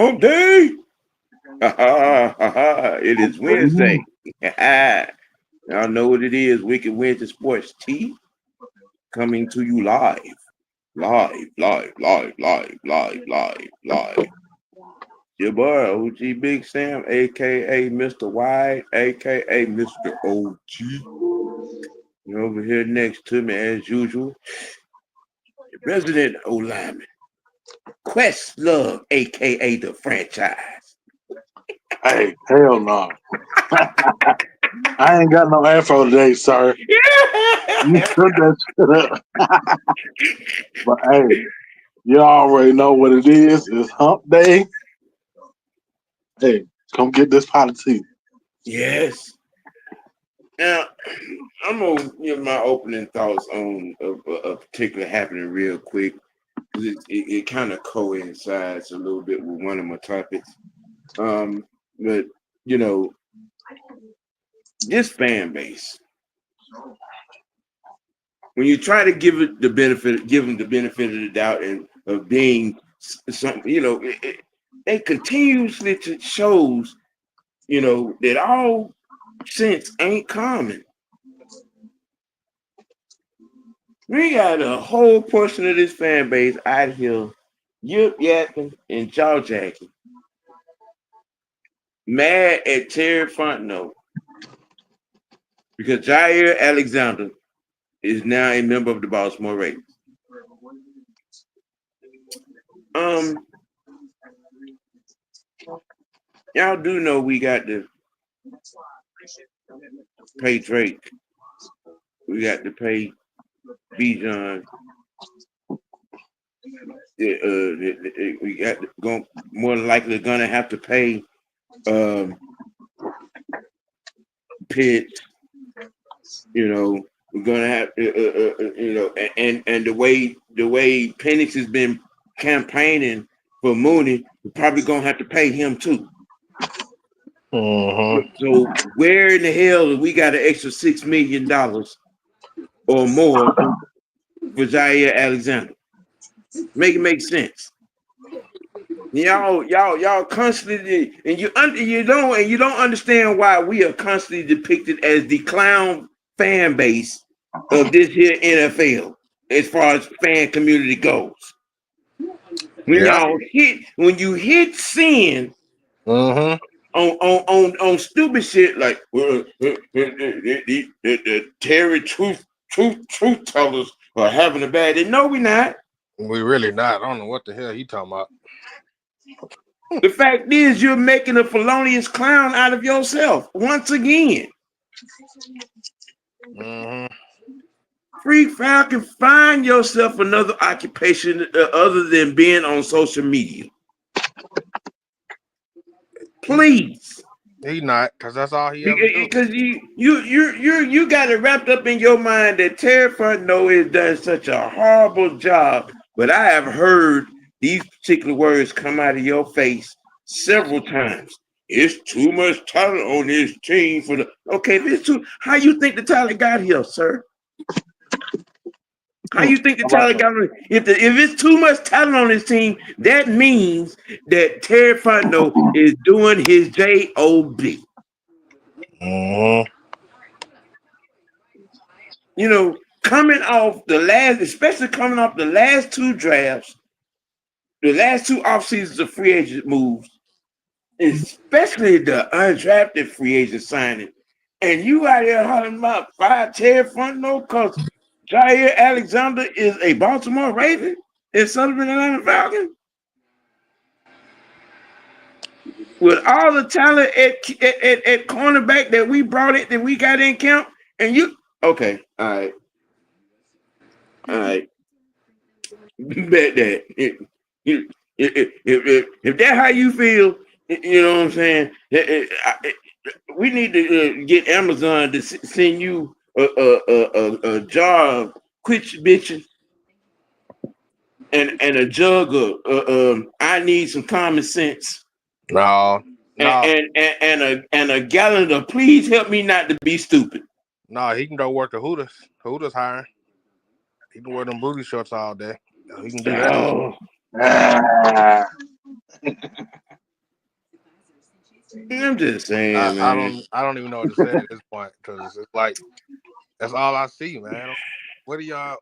Hump day. Ha ha ha ha. It is Wednesday. Y'all know what it is. Wicked Wednesday Sports T coming to you live. Live. Your boy, OG Big Sam, a.k.a. Mr. White, a.k.a. Mr. OG. And over here next to me, as usual, the resident O-Lineman, Questlove, a.k.a. the franchise. Hey, hell no. I ain't got no info today, sir. You put that shit up. But hey, you already know what it is. It's hump day. Hey, come get this policy. Yes. Now, I'm going to give my opening thoughts on a particular happening real quick. It kind of coincides a little bit with one of my topics. But, you know, this fan base, when you try to give them the benefit of the doubt and of being something, it continuously shows, that all sense ain't common. We got a whole portion of this fan base out here yip-yapping and jaw-jacking, mad at Terry Fontenot because Jair Alexander is now a member of the Baltimore Ravens. Y'all do know we got to pay Drake. We got to pay Bijan. We got to go, more than likely gonna have to pay Pitt. We're gonna have and the way Penix has been campaigning for Mooney, we're probably gonna have to pay him too. So where in the hell we got an extra $6 million or more for Jair Alexander? Make it make sense. Y'all constantly, and you don't understand why we are constantly depicted as the clown fan base of this here NFL as far as fan community goes. When you hit sin on stupid shit like the Terry truth tellers are having a bad day. No, we're not. We really not. I don't know what the hell he talking about. The fact is, you're making a felonious clown out of yourself once again. Free Falcon, find yourself another occupation other than being on social media. Please. He not, because that's all he ever do. Because you got it wrapped up in your mind that Terry Fontenot has done such a horrible job. But I have heard these particular words come out of your face several times. It's too much talent on this team for the. Okay, if it's too, how you think the talent got here, sir? How you think the talent got here? If it's too much talent on this team, that means that Terry Fontenot is doing his job. Coming off the last, especially coming off the last two drafts, the last two off seasons of free agent moves, especially the undrafted free agent signing, and you out here hollering about fire Terry Fontenot because Jair Alexander is a Baltimore Raven instead of an Atlanta Falcon? With all the talent at cornerback that we got in camp, and you okay, all right. Bet that if that's how you feel, you know what I'm saying. We need to get Amazon to send you a jar of quit bitches and a jug of I need some common sense. No. And a gallon of please help me not to be stupid. No, he can go work at Hooters. Hooters hiring. He can wear them booty shorts all day. He can do that. I'm just saying, I man. don't even know what to say at this point because it's like that's all I see, man. What do y'all?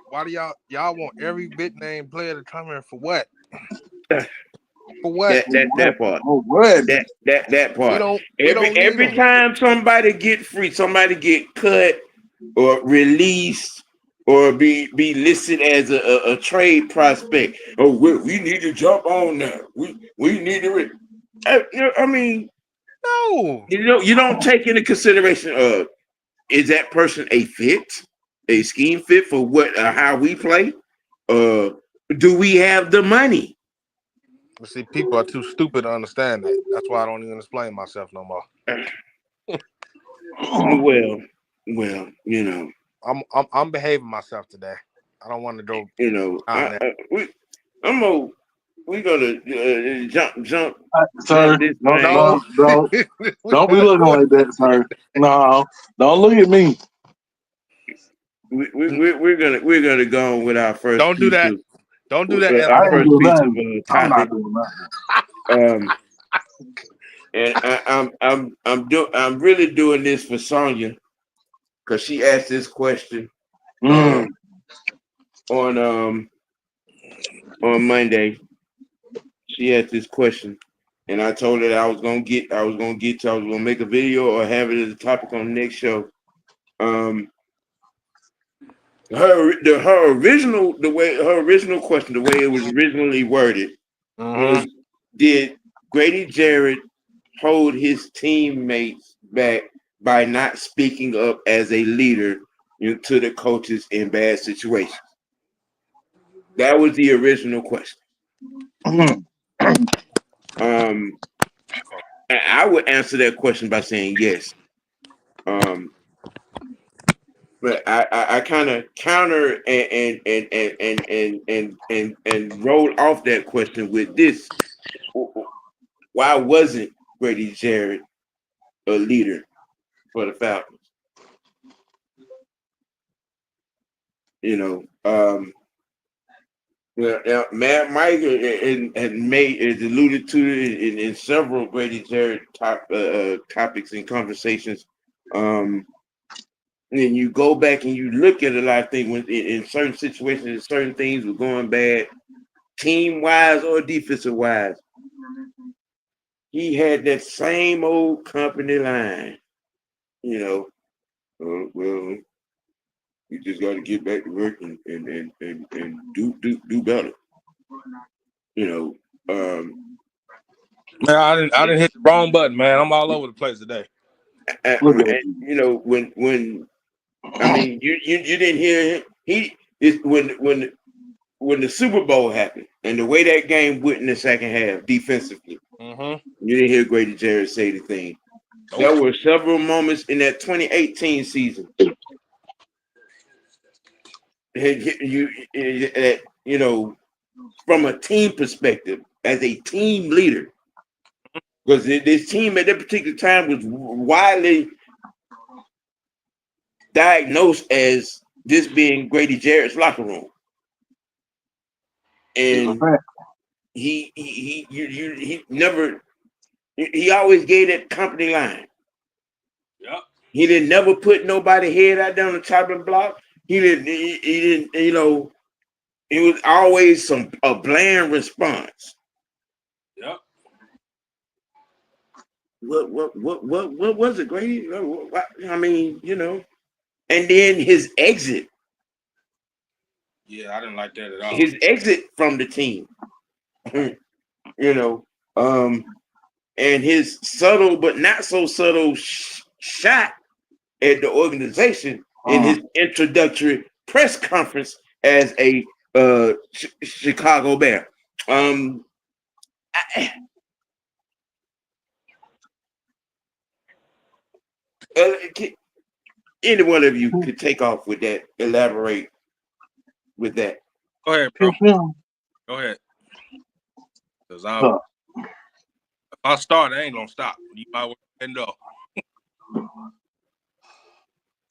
Why do y'all want every big name player to come in for what? For what? That part. Oh, what? That part. We don't need Every them. time somebody get free, somebody get cut or released or be listed as a trade prospect. Oh, we need to jump on that. We need to. I mean, No. you don't take into consideration. Is that person a fit, a scheme fit for what how we play? Uh, do we have the money? But see, people are too stupid to understand that. That's why I don't even explain myself no more. Well, you know. I'm behaving myself today. I don't want to go You know, down there. I'm gonna we're gonna jump Sir, this don't, thing. No. don't, don't, don't be looking like that, sir. No, don't look at me. We're gonna go on with our first Don't do piece that. of Don't do that, I our Anthony. ain't first doing piece of nothing. I'm not topic. doing nothing. Um, and I'm really doing this for Sonya because she asked this question Mm. on on Monday. She asked this question, and I told her that I was gonna make a video or have it as a topic on the next show. Um, her original question, the way it was originally worded, Mm-hmm. was, did Grady Jarrett hold his teammates back by not speaking up as a leader to the coaches in bad situations? That was the original question. Mm. Um, and I would answer that question by saying yes. Um, but I kind of counter and rolled off that question with this: why wasn't Grady Jarrett a leader for the Falcons? You know, Matt Mike and made is alluded to in several Grady Jarrett topics and conversations. And you go back and you look at a lot of things when in certain situations, certain things were going bad, team wise or defensive wise. He had that same old company line, you know. Well, you just got to get back to work and do better, you know. Man, I didn't hit the wrong button, man. I'm all over the place today. Look at You know when I mean you didn't hear him. He is when the Super Bowl happened and the way that game went in the second half defensively, Mm-hmm. you didn't hear Grady Jarrett say the thing. There were several moments in that 2018 season. You know, from a team perspective, as a team leader, because this team at that particular time was widely diagnosed as this being Grady Jarrett's locker room, it's a and fact. he never he always gave that company line. Yep. He didn't never put nobody head out down the chopping block. He didn't you know it was always a bland response. Yep. What was it, Grady? I mean, you know, and then his exit. Yeah, I didn't like that at all. His exit from the team, you know, and his subtle but not so subtle shot at the organization in his introductory press conference as a Chicago Bear. Any one of you could take off with that, elaborate with that. Go ahead, bro. Go ahead. Because Huh. if I start, I ain't gonna stop. You might well end up.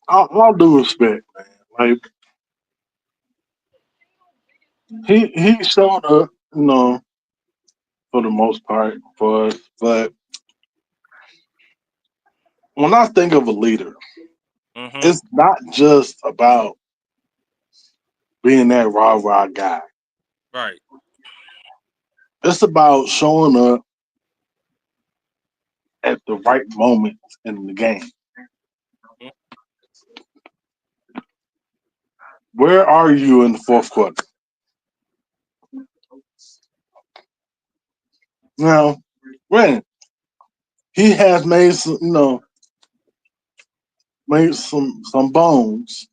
All due respect, man. Like he showed up, you know, for the most part for us, but when I think of a leader, Mm-hmm. it's not just about being that rah rah guy. Right. It's about showing up at the right moment in the game. Mhm. Where are you in the fourth quarter? Now, granted, he has made some, made some bones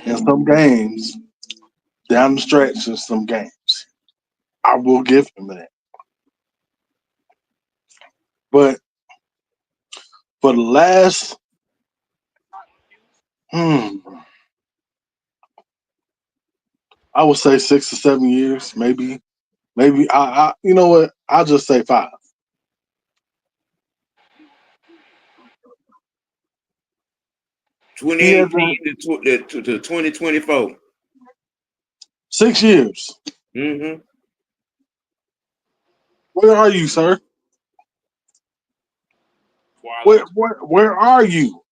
in some games down the stretch in some games. I will give him that. But for the last, hmm, I would say 6 or 7 years, maybe you know what? I'll just say 5. 2018 He hasn't to 2024. 6 years. Mm-hmm. Where are you, sir? Twilight. Where are you?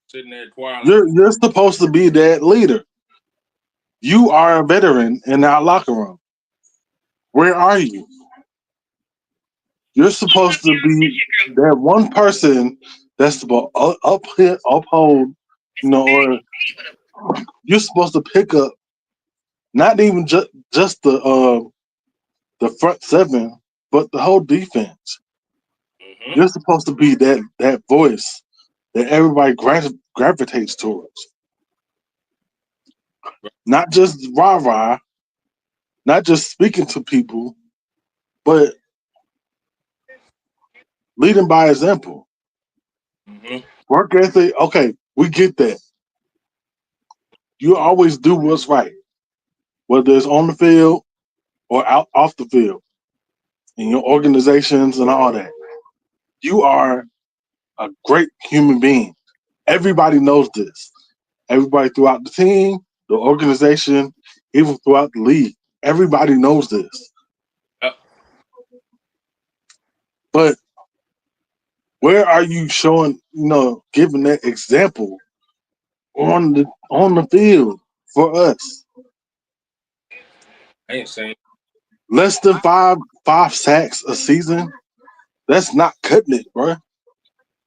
Sitting there, Twilight. You're supposed to be that leader. You are a veteran in our locker room. Where are you? You're supposed to be that one person that's supposed to uphold, or you're supposed to pick up not even just the front seven, but the whole defense. Mm-hmm. You're supposed to be that voice that everybody gravitates towards. Not just rah rah, not just speaking to people, but leading by example. Mm-hmm. Work ethic, okay, we get that. You always do what's right, whether it's on the field or out off the field, in your organizations and all that. You are a great human being. Everybody knows this. Everybody throughout the team, the organization, even throughout the league. Everybody knows this. Yep. But where are you showing, giving that example on the field for us? I ain't saying. Less than five sacks a season. That's not cutting it, bro.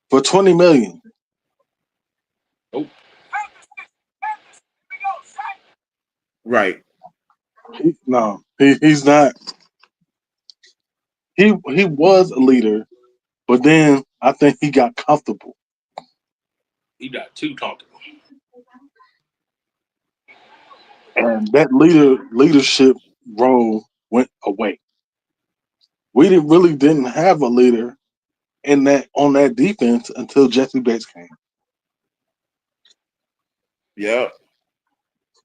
For 20 million, Nope. Right. no, he's not. He was a leader, but then I think he got comfortable, He got too comfortable. and that leadership role went away. We didn't have a leader in that on that defense until Jesse Bates came. Yep.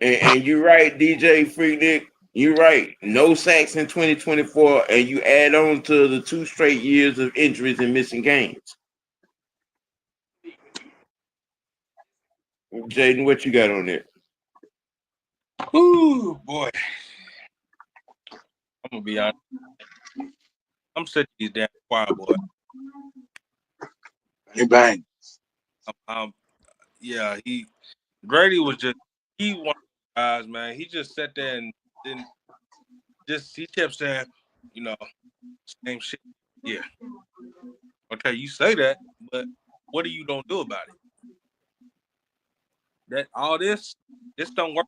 And you're right, DJ Freaknik. You're right. No sacks in 2024, and you add on to the 2 straight years of injuries and missing games. Jaden, what you got on it? Ooh, boy. I'm gonna be honest. I'm sick of these damn choir boy. Bang bang. Yeah, Grady was just he one of the guys, man. He just sat there and then just he kept saying, you know, same shit. Yeah. Okay, you say that, but what are you gonna do about it? That all this don't work.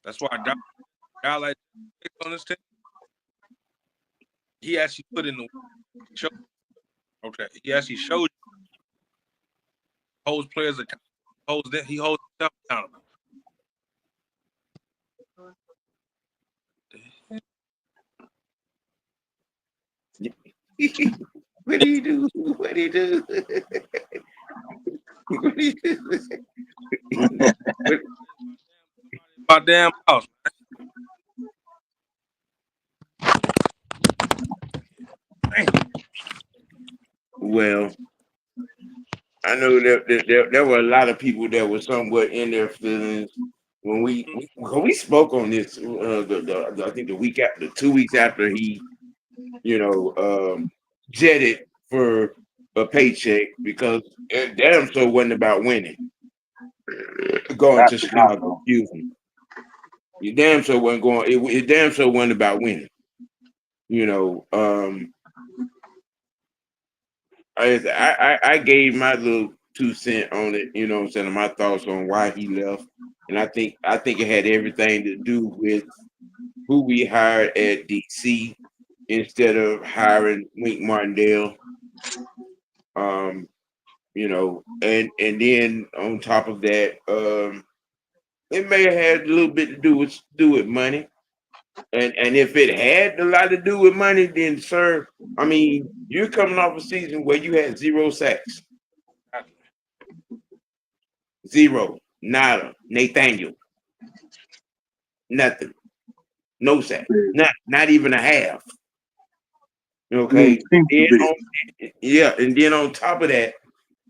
That's why a guy like on this team, he actually put in the show. Okay, he actually showed holds players accountable. He holds himself accountable. What do you do? What do you do? What do you do? What- My damn house. Man. well, I know that there were a lot of people that were somewhat in their feelings when we spoke on this. I think the 2 weeks after he, you know, jetted for a paycheck because it damn sure wasn't about winning. Going Not to Chicago, Chicago. excuse me. You damn sure wasn't going. It damn sure wasn't about winning. You know, I gave my little 2 cents on it. You know what I'm saying? My thoughts on why he left, and I think it had everything to do with who we hired at DC instead of hiring Wink Martindale. Um, you know, and then on top of that, it may have had a little bit to do with money. And if it had a lot to do with money, then sir, I mean, you're coming off a season where you had 0 sacks, zero, nada, Nathaniel, nothing, no sack, not even a half. Didn't Okay, seem to then be. yeah, and then on top of that,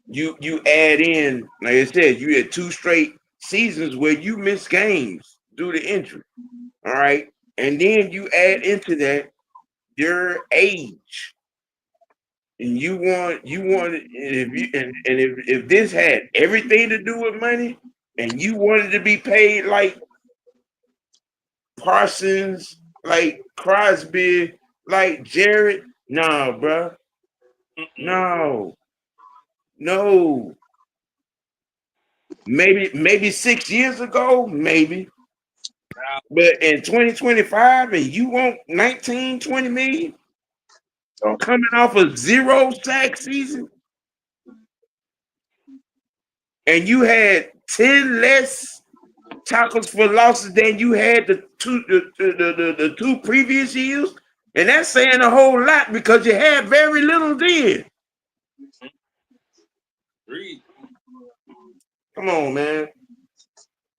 you add in, like I said, you had 2 straight seasons where you missed games due to injury. All right, and then you add into that your age. And you want and if this had everything to do with money and you wanted to be paid like Parsons, like Crosby, like Jarrett, no, bro. No, no. Maybe 6 years ago, maybe. But in 2025 and you want 19, 20 million So, coming off a 0 sack season and you had 10 less tackles for losses than you had the 2 previous years, and that's saying a whole lot because you had very little then. Come on, man.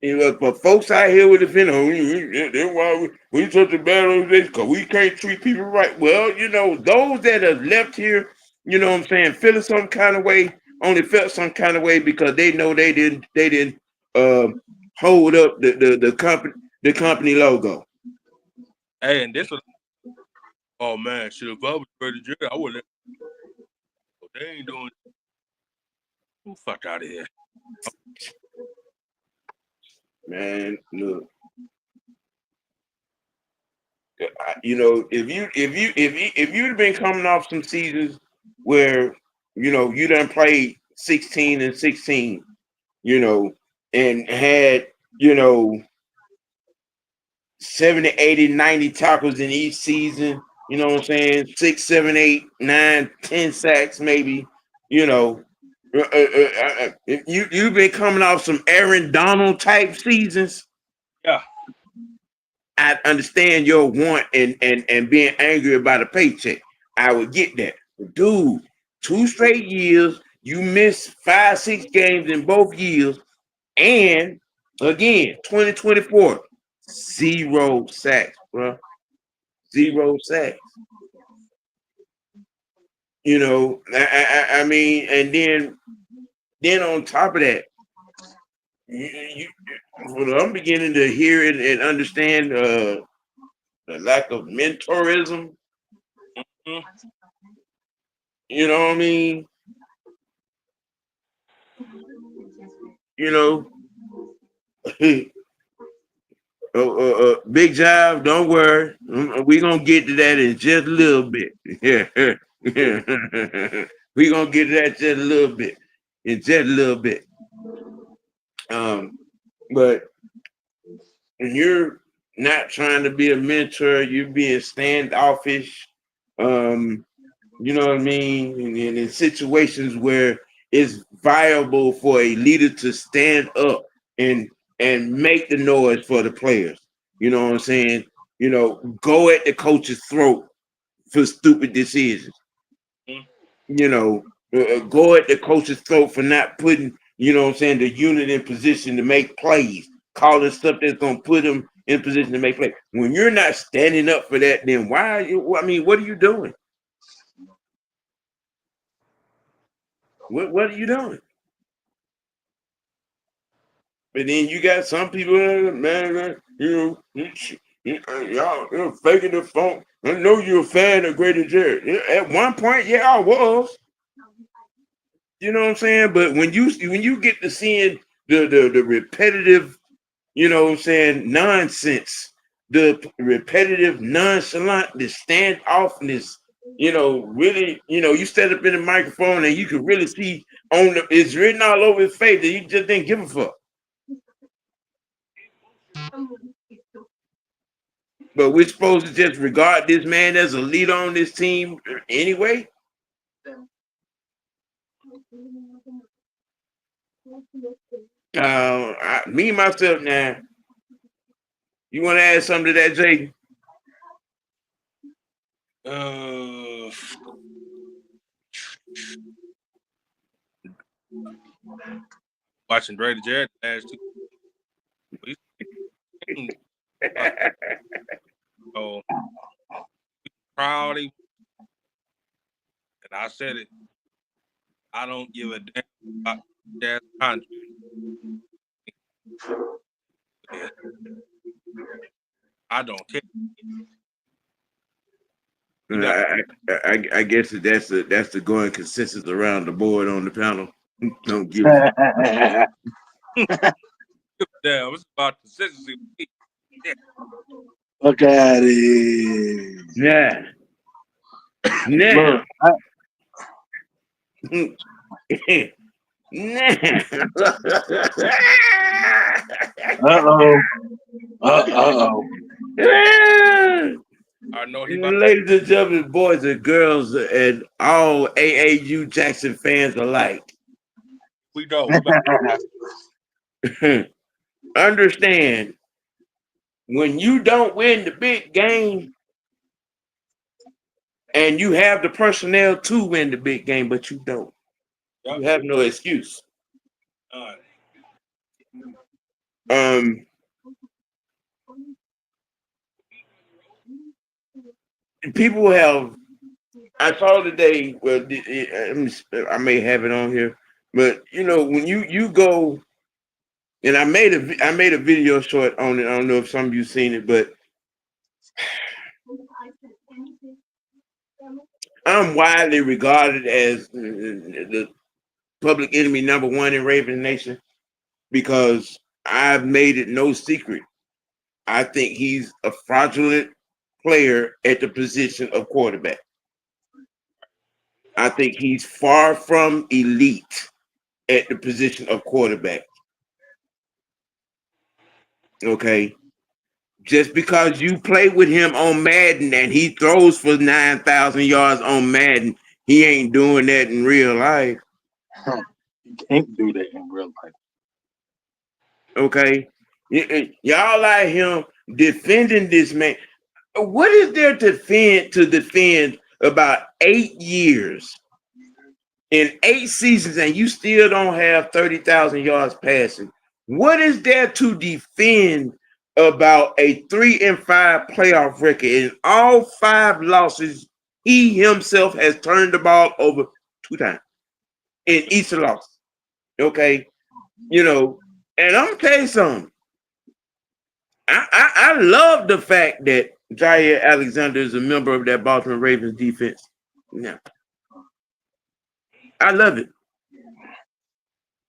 You know, but folks out here with the that's why we such a bad organization because we can't treat people right. Well, you know, those that have left here, you know what I'm saying, feeling some kind of way, only felt some kind of way because they know they didn't hold up the company logo. Hey, and this was, oh man, shit, if I was Grady Jarrett, I would let. They ain't doing. Who fuck out of here? Man, look, you know, if you'd have been coming off some seasons where you know you done played 16 and 16, you know, and had you know 70, 80, 90 tackles in each season, you know what I'm saying? 6, 7, 8, 9, 10 sacks, maybe, you know. You've been coming off some Aaron Donald type seasons. Yeah. I understand your want and being angry about a paycheck. I would get that. But dude, 2 straight years, you missed 5, 6 games in both years. And again, 2024, 0 sacks, bro. 0 sacks. You know, I mean, and then on top of that, well, I'm beginning to hear it and understand the lack of mentorism. Mm-hmm. You know what I mean? You know, big job. Don't worry, we gonna get to that in just a little bit. Yeah, we gonna get to that just a little bit, in just a little bit. But when you're not trying to be a mentor, you're being standoffish. Um, you know what I mean? And in situations where it's viable for a leader to stand up and make the noise for the players. You know what I'm saying? You know, go at the coach's throat for stupid decisions. You know, go at the coach's throat for not putting, you know what I'm saying, the unit in position to make plays, calling stuff that's going to put them in position to make plays. When you're not standing up for that, then why are you, I mean, what are you doing? What are you doing? But then you got some people, man, you know, y'all faking the phone. I know you're a fan of Grady Jarrett. At one point, yeah, I was. You know what I'm saying? But when you get to seeing the repetitive, you know what I'm saying, nonsense, the repetitive nonchalant, the standoffness, really, you stand up in the microphone and you can really see it's written all over his face that he just didn't give a fuck. But we're supposed to just regard this man as a leader on this team anyway. Me myself now. You want to add something to that, Jay? Watching Grady Jarrett last 2 weeks. So proud, and I said it. I don't give a damn about that contract. I don't care. I guess that's the going consensus around the board on the panel. Don't give a Damn, it's about consistency. Yeah. Look at it. yeah. Look, uh-oh. I know he about Ladies and gentlemen, boys and girls, and all AAU Jackson fans alike. we know. We about Understand, when you don't win the big game and you have the personnel to win the big game, but you don't, you have no excuse. People have. I saw today. Well, I may have it on here, but when you go, and I made a video short on it. I don't know if some of you seen it, but I'm widely regarded as the public enemy number one in Raven Nation because I've made it no secret. I think he's a fraudulent player at the position of quarterback. I think he's far from elite at the position of quarterback. Okay. Just because you play with him on Madden and he throws for 9,000 yards on Madden, he ain't doing that in real life. You can't do that in real life. Okay. Y'all like him defending this man. What is there to defend about 8 years in 8 seasons and you still don't have 30,000 yards passing? What is there to defend about a 3-5 playoff record? In all 5 losses, he himself has turned the ball over 2 times in each loss. Okay. And I'm gonna tell you something. I love the fact that Jair Alexander is a member of that Baltimore Ravens defense. Yeah. I love it.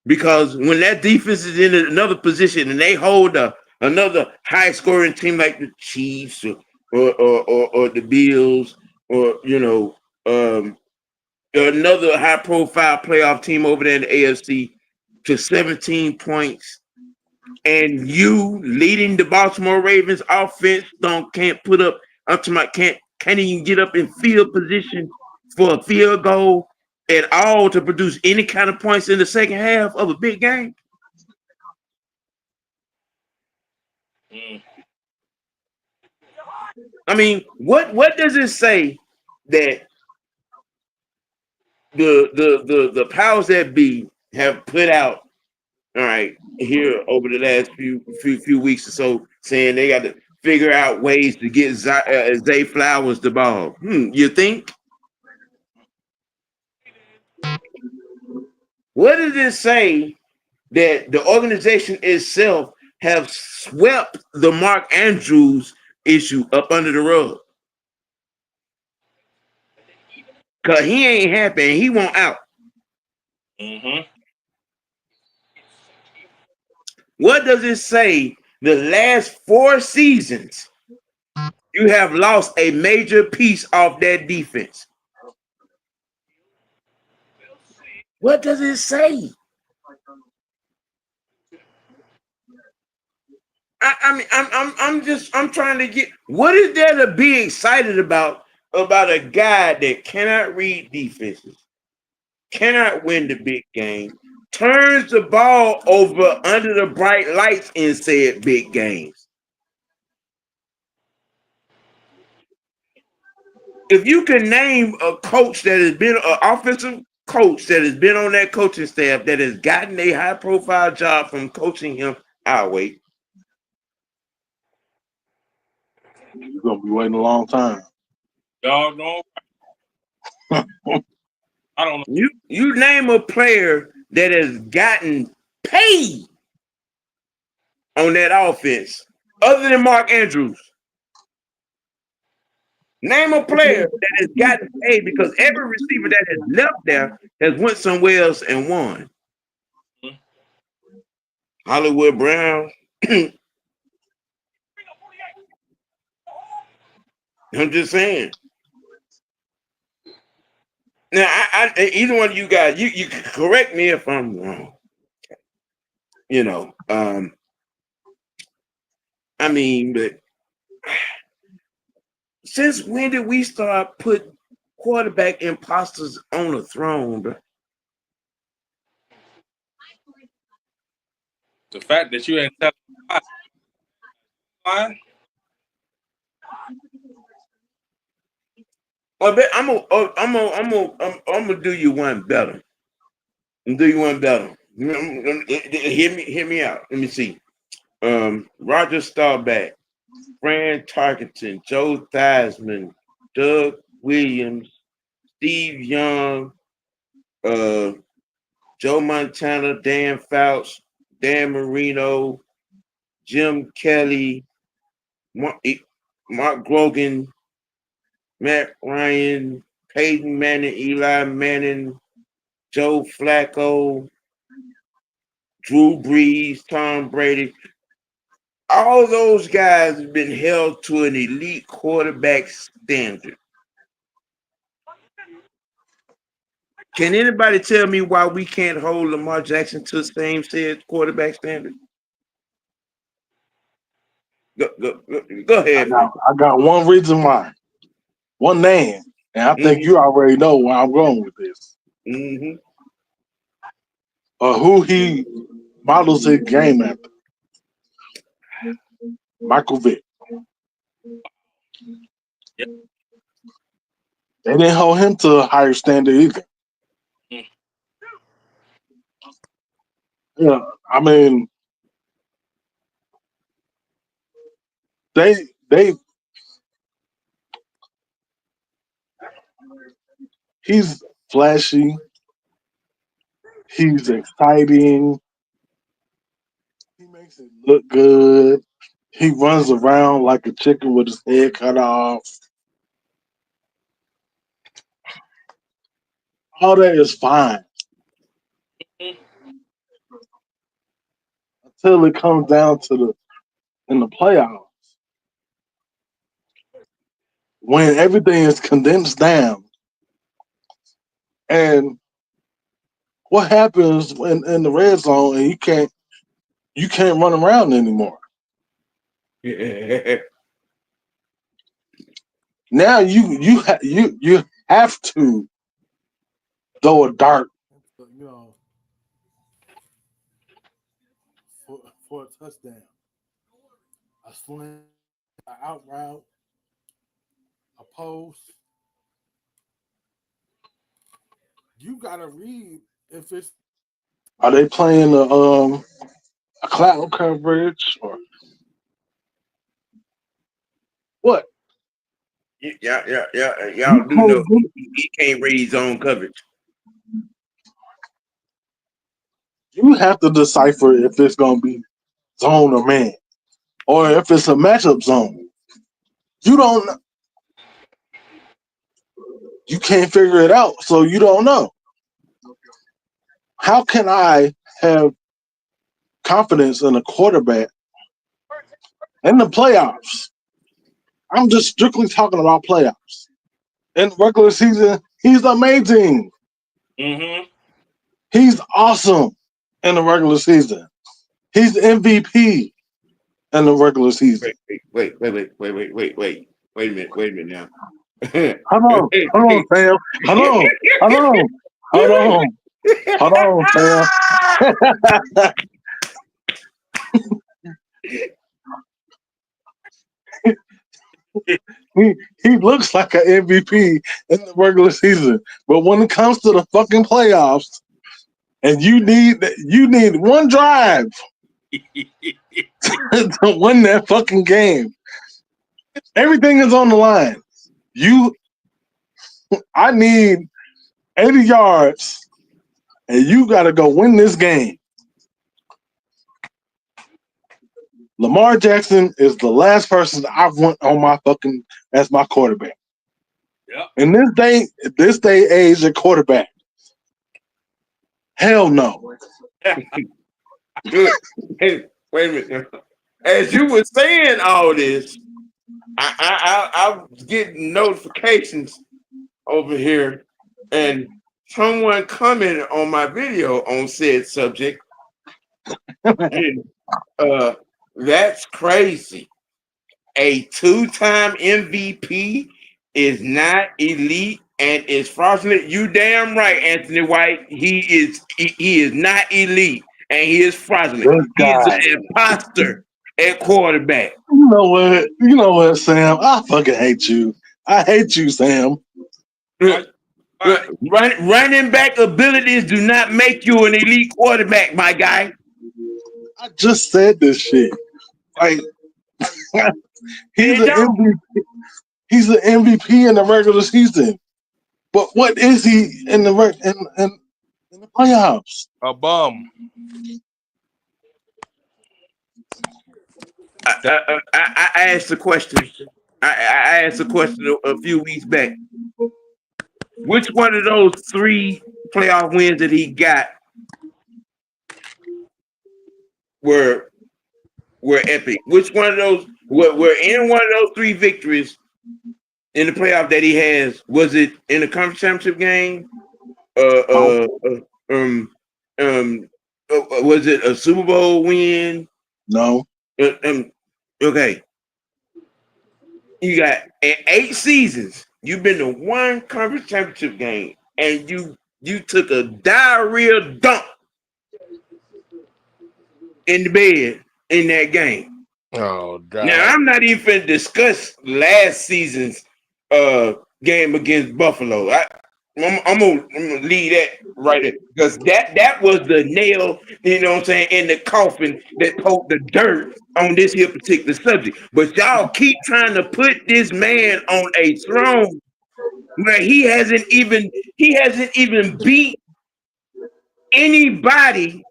Because when that defense is in another position and they hold another high-scoring team like the Chiefs or the Bills or another high-profile playoff team over there in the AFC to 17 points, and you leading the Baltimore Ravens offense can't put up can't even get up in field position for a field goal at all to produce any kind of points in the second half of a big game. I mean, what does it say that the powers that be have put out, all right, here over the last few weeks or so, saying they got to figure out ways to get Zay Flowers the ball? You think? What does it say that the organization itself have swept the Mark Andrews issue up under the rug? Cause he ain't happy and he want out. Mm-hmm. What does it say? The last 4 seasons, you have lost a major piece of that defense. What does it say? I'm trying to get. What is there to be excited about a guy that cannot read defenses, cannot win the big game, turns the ball over under the bright lights in said big games? If you can name a coach that has been an offensive coach that has been on that coaching staff that has gotten a high profile job from coaching him our way, You're gonna be waiting a long time. Dog, no. I don't know. you name a player that has gotten paid on that offense other than Mark Andrews. Name a player that has gotten paid, because every receiver that has left there has went somewhere else and won. Hollywood Brown. I'm just saying. Now, either one of you guys, you correct me if I'm wrong. You know, I mean, but since when did we start put quarterback imposters on the throne, bro? The fact that you ain't telling why. I'm gonna do you one better. Do you one better? Hear me out. Let me see. Roger Staubach, Fran Tarkenton, Joe Theismann, Doug Williams, Steve Young, Joe Montana, Dan Fouts, Dan Marino, Jim Kelly, Mark Grogan, Matt Ryan, Peyton Manning, Eli Manning, Joe Flacco, Drew Brees, Tom Brady. All those guys have been held to an elite quarterback standard. Can anybody tell me why we can't hold Lamar Jackson to the same said quarterback standard? Go ahead, man. I got one reason why. One name. And I think you already know where I'm going with this. Mm-hmm. Who he models his game after. Michael Vick. Yep. They didn't hold him to a higher standard either. Yeah, I mean, they he's flashy, he's exciting, he makes it look good. He runs around like a chicken with his head cut off. All that is fine until it comes down to in the playoffs when everything is condensed down. And what happens when in the red zone and you can't run around anymore? Now you have to throw a dart, for a touchdown, a sling, an out route, a post. You gotta read if it's are they playing a cloud coverage or what? Yeah. Y'all do know he can't read his own coverage. You have to decipher if it's gonna be zone or man, or if it's a matchup zone. You don't. You can't figure it out, so you don't know. How can I have confidence in a quarterback in the playoffs? I'm just strictly talking about playoffs. In the regular season, he's amazing. Mm-hmm. He's awesome in the regular season. He's the MVP in the regular season. Wait a minute now. Hold on, Sam. Hold on, Sam. He looks like an MVP in the regular season, but when it comes to the fucking playoffs, and you need one drive to win that fucking game, everything is on the line. I need 80 yards, and you got to go win this game. Lamar Jackson is the last person I want on my fucking as my quarterback. Yep. In this day age of quarterback, hell no. Hey, wait a minute. As you were saying all this, I was getting notifications over here, and someone commented on my video on said subject. And, that's crazy. A two-time MVP is not elite and is fraudulent. You damn right, Anthony White. He is not elite and he is fraudulent. This He is guy. an imposter at quarterback. You know what, Sam? I fucking hate you. I hate you, Sam. Running back abilities do not make you an elite quarterback, my guy. I just said this shit. Like he's an MVP. He's an MVP in the regular season. But what is he in the in the playoffs? A bum. I asked a question. I asked a question a few weeks back. Which one of those 3 playoff wins that he got were epic? Which one of those were in one of those 3 victories in the playoff that he has? Was it in the conference championship game? Was it a Super Bowl win? No. Okay. You got in 8 seasons, you've been to 1 conference championship game, and you took a diarrhea dump in the bed in that game. Oh, God. Now I'm not even finna discuss last season's game against Buffalo. I'm gonna leave that right there because that was the nail, you know what I'm saying, in the coffin that poked the dirt on this here particular subject. But y'all keep trying to put this man on a throne where he hasn't even beat anybody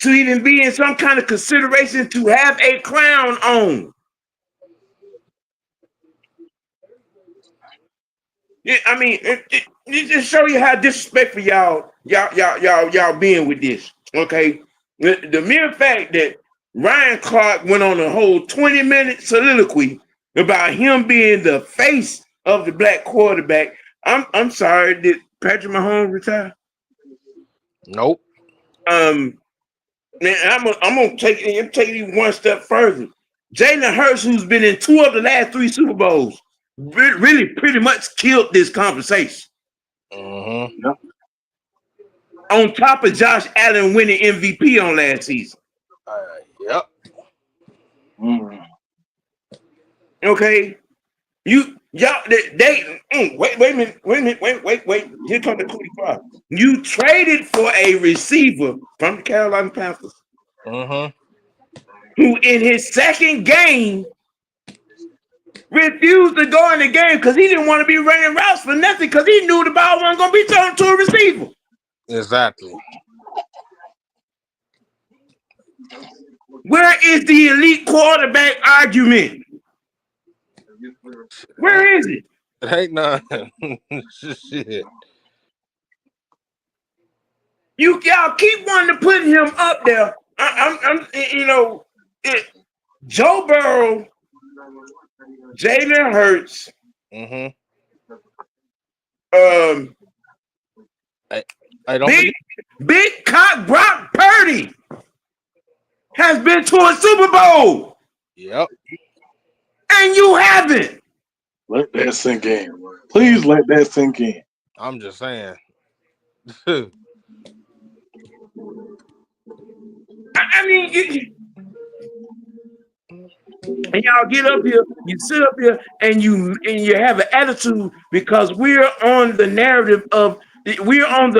to even be in some kind of consideration to have a crown on. I mean, it just show you how disrespectful y'all being with this. Okay, the mere fact that Ryan Clark went on a whole 20-minute soliloquy about him being the face of the black quarterback. I'm sorry, did Patrick Mahomes retire? Nope. Man, I'm gonna take you one step further. Jalen Hurts, who's been in 2 of the last 3 Super Bowls, really pretty much killed this conversation. Mm-hmm. On top of Josh Allen winning MVP on last season. Yep. Okay, wait a minute. Here comes the Cootie Clark. You traded for a receiver from the Carolina Panthers, who in his second game refused to go in the game because he didn't want to be running routes for nothing because he knew the ball wasn't going to be thrown to a receiver. Exactly. Where is the elite quarterback argument? Where is it? It ain't none. Shit. Y'all keep wanting to put him up there. Joe Burrow, Jalen Hurts, Mm-hmm. um, I don't big forget. big cock Brock Purdy has been to a Super Bowl, Yep. and you haven't. Let that sink in. Please let that sink in. I'm just saying. I mean, and y'all get up here, you sit up here, and you have an attitude because we're on the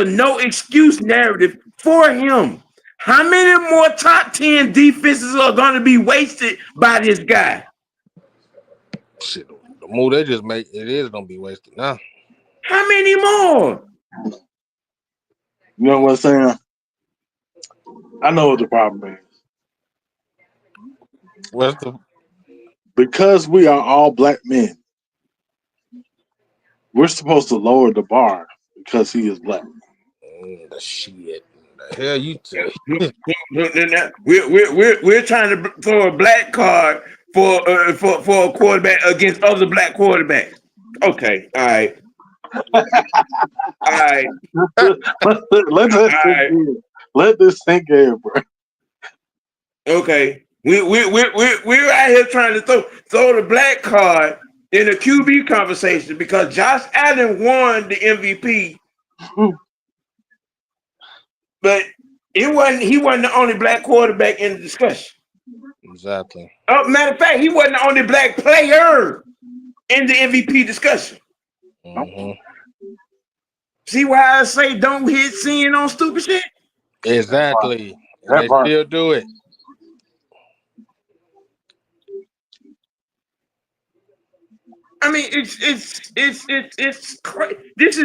no excuse narrative for him. How many more top 10 defenses are going to be wasted by this guy? Shit. The move they just make, it is gonna be wasted now. How many more? You know what I'm saying? I know what the problem is. What's the Because we are all black men, we're supposed to lower the bar because he is black. the shit? The hell you say? We're trying to throw a black card for a quarterback against other black quarterbacks. Okay, all right, all right, Let all that sink right. in. Let this sink in, bro. Okay, we're out here trying to throw the black card in the QB conversation because Josh Allen won the MVP, but he wasn't the only black quarterback in the discussion. Exactly. Matter of fact, he wasn't the only black player in the MVP discussion. Mm-hmm. See why I say don't hit sin on stupid shit? Exactly. And That they part. still do it. I mean, it's crazy. This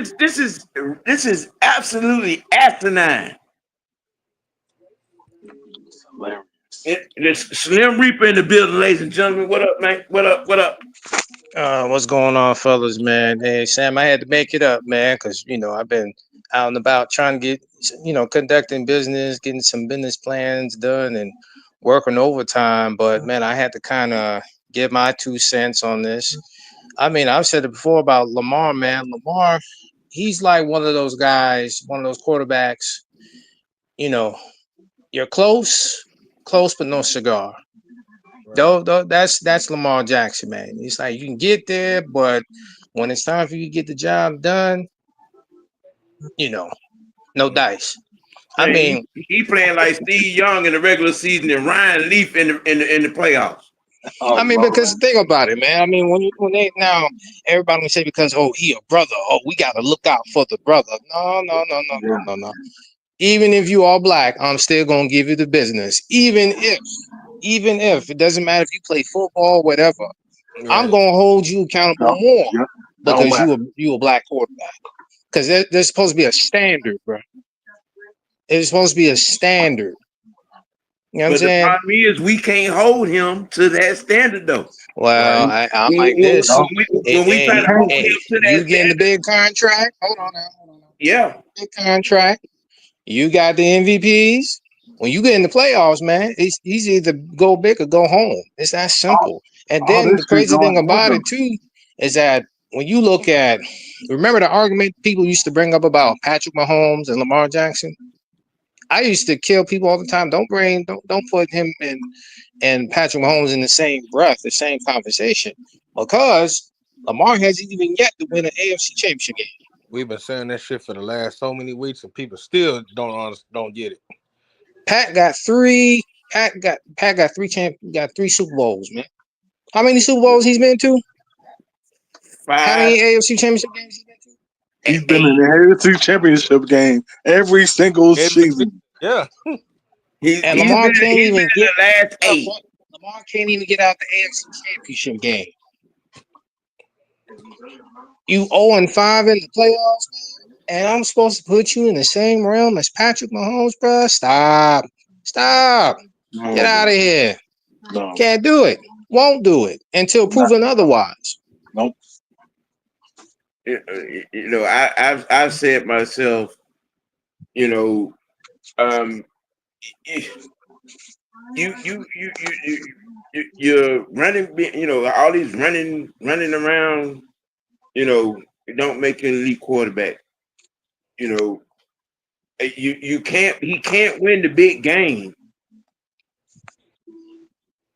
is absolutely asinine. This Slim Reaper in the building, ladies and gentlemen. What up, man? What up? What up? What's going on, fellas, man? Hey, Sam, I had to make it up, man, because, I've been out and about trying to get, conducting business, getting some business plans done and working overtime. But, man, I had to kind of give my 2 cents on this. I mean, I've said it before about Lamar, man. Lamar, he's like one of those guys, one of those quarterbacks, you know, you're close, but no cigar. Though that's Lamar Jackson, man. It's like you can get there, but when it's time for you to get the job done, no dice. I Man, mean, he playing like Steve Young in the regular season and Ryan Leaf in the playoffs. Oh, Lord. because think about it, man. I mean, when they now everybody will say because he a brother, we gotta look out for the brother. No. Even if you are black, I'm still gonna give you the business. Even if it doesn't matter if you play football, whatever. I'm Right. gonna hold you accountable No, more yeah, don't because matter. you a black quarterback. Because there's supposed to be a standard, bro. It's supposed to be a standard. You know what I'm But the saying? problem is we can't hold him to that standard though. Well, Right. I'm When, like when, this. No, when we try you to Hey, hold can't. him to that you getting the standard, big contract? Hold on now. yeah. Big contract. You got the MVPs. When you get in the playoffs, man, it's easy to go big or go home. It's that All, simple. And all then this the shit crazy going thing about together. it too is that when you look at, remember the argument people used to bring up about Patrick Mahomes and Lamar Jackson? I used to kill people all the time. Don't put him and Patrick Mahomes in the same breath, the same conversation, because Lamar hasn't even yet to win an AFC Championship game. We've been saying that shit for the last so many weeks, and people still don't get it. Pat got three. Pat got three Super Bowls, man. How many Super Bowls he's been to? How many 5, AFC Championship games he's been to? He's been 8. in the AFC Championship game every single season. Yeah. He's And been Lamar can't in even the get last out 8. Lamar can't even get out the AFC Championship game. You 0-5 in the playoffs, man, and I'm supposed to put you in the same realm as Patrick Mahomes, bro? Stop. Get No, out bro. of here. No. Can't do it. Won't do it until Nah, proven otherwise. nope. I've said myself, you know, um, you you're running, all these running around, it don't make you an elite quarterback. You know, you can't he can't win the big game.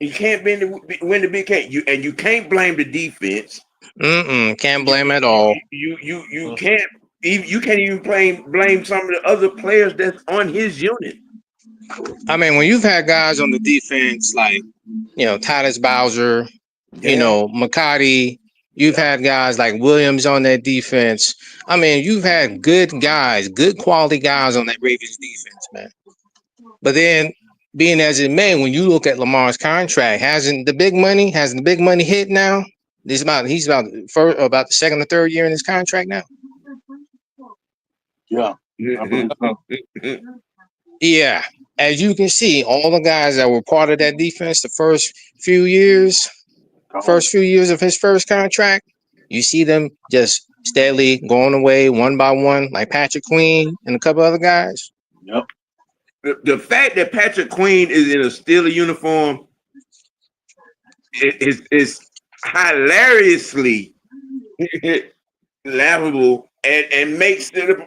He can't win the big game. You can't blame the defense. Can't blame at all. You can't even blame some of the other players that's on his unit. I mean, when you've had guys on the defense like, Titus Bowser, McCarty, you've had guys like Williams on that defense. I mean, you've had good guys, good quality guys on that Ravens defense, man. But then, being as it may, when you look at Lamar's contract, hasn't the big money hit now? He's about the second or third year in his contract now. Yeah. I believe so. Yeah. As you can see, all the guys that were part of that defense the first few years of his first contract, you see them just steadily going away one by one, like Patrick Queen and a couple other guys. Yep. The fact that Patrick Queen is in a Steelers uniform is hilariously laughable and makes it.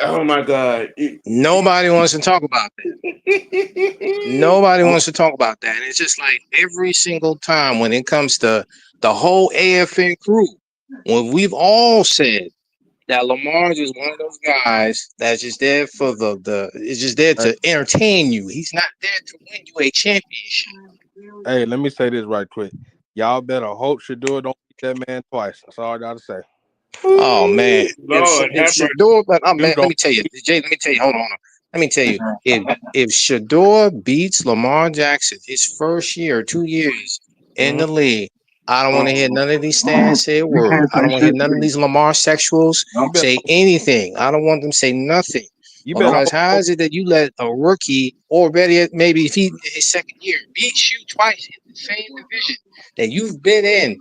Oh my God! Nobody wants to talk about that. Nobody wants to talk about that. And it's just like every single time when it comes to the whole AFN crew, when we've all said that Lamar is one of those guys that's just there for it's just there to entertain you. He's not there to win you a championship. Hey, let me say this right quick. Y'all better hope Shador don't beat that man twice. That's all I gotta say. Oh man, Lord, if Shador, man, let me tell you, Jay. Hold on. Let me tell you, if Shador beats Lamar Jackson his first year, 2 years in the league, I don't want to hear none of these stands say a word. I don't want to hear none of these Lamar sexuals say anything. I don't want them to say nothing. Because how is it that you let a rookie, or better maybe if he his second year, beat you twice in the same division that you've been in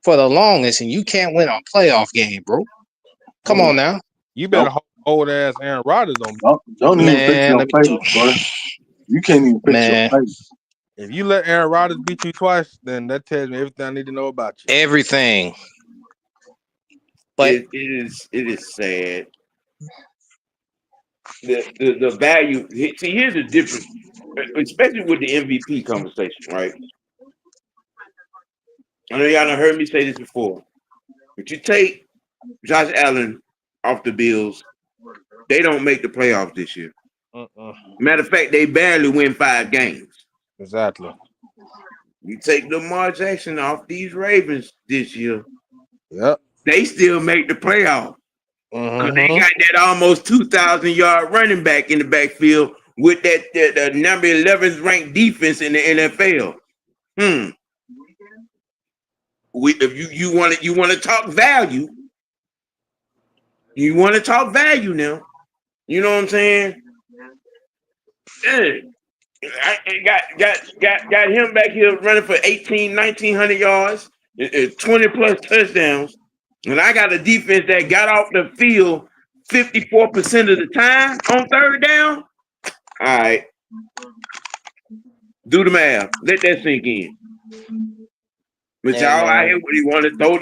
for the longest, and you can't win a playoff game, bro? Come on now. You better hold old ass Aaron Rodgers on. Don't even fix your face, bro. You can't even fix your face. If you let Aaron Rodgers beat you twice, then that tells me everything I need to know about you. Everything. But it is sad. The value. See, here's the difference, especially with the MVP conversation, right? I know y'all done heard me say this before, but you take Josh Allen off the Bills, they don't make the playoffs this year. Matter of fact, they barely win 5 games. Exactly. You take Lamar Jackson off these Ravens this year, yep, they still make the playoffs. Because they got that almost 2,000-yard running back in the backfield with that number 11th ranked defense in the NFL. If you want to talk value, now. You know what I'm saying? I got him back here running for 1,900 yards, 20 plus touchdowns. And I got a defense that got off the field 54% of the time on third down. All right. Do the math. Let that sink in. But y'all out here, you want to throw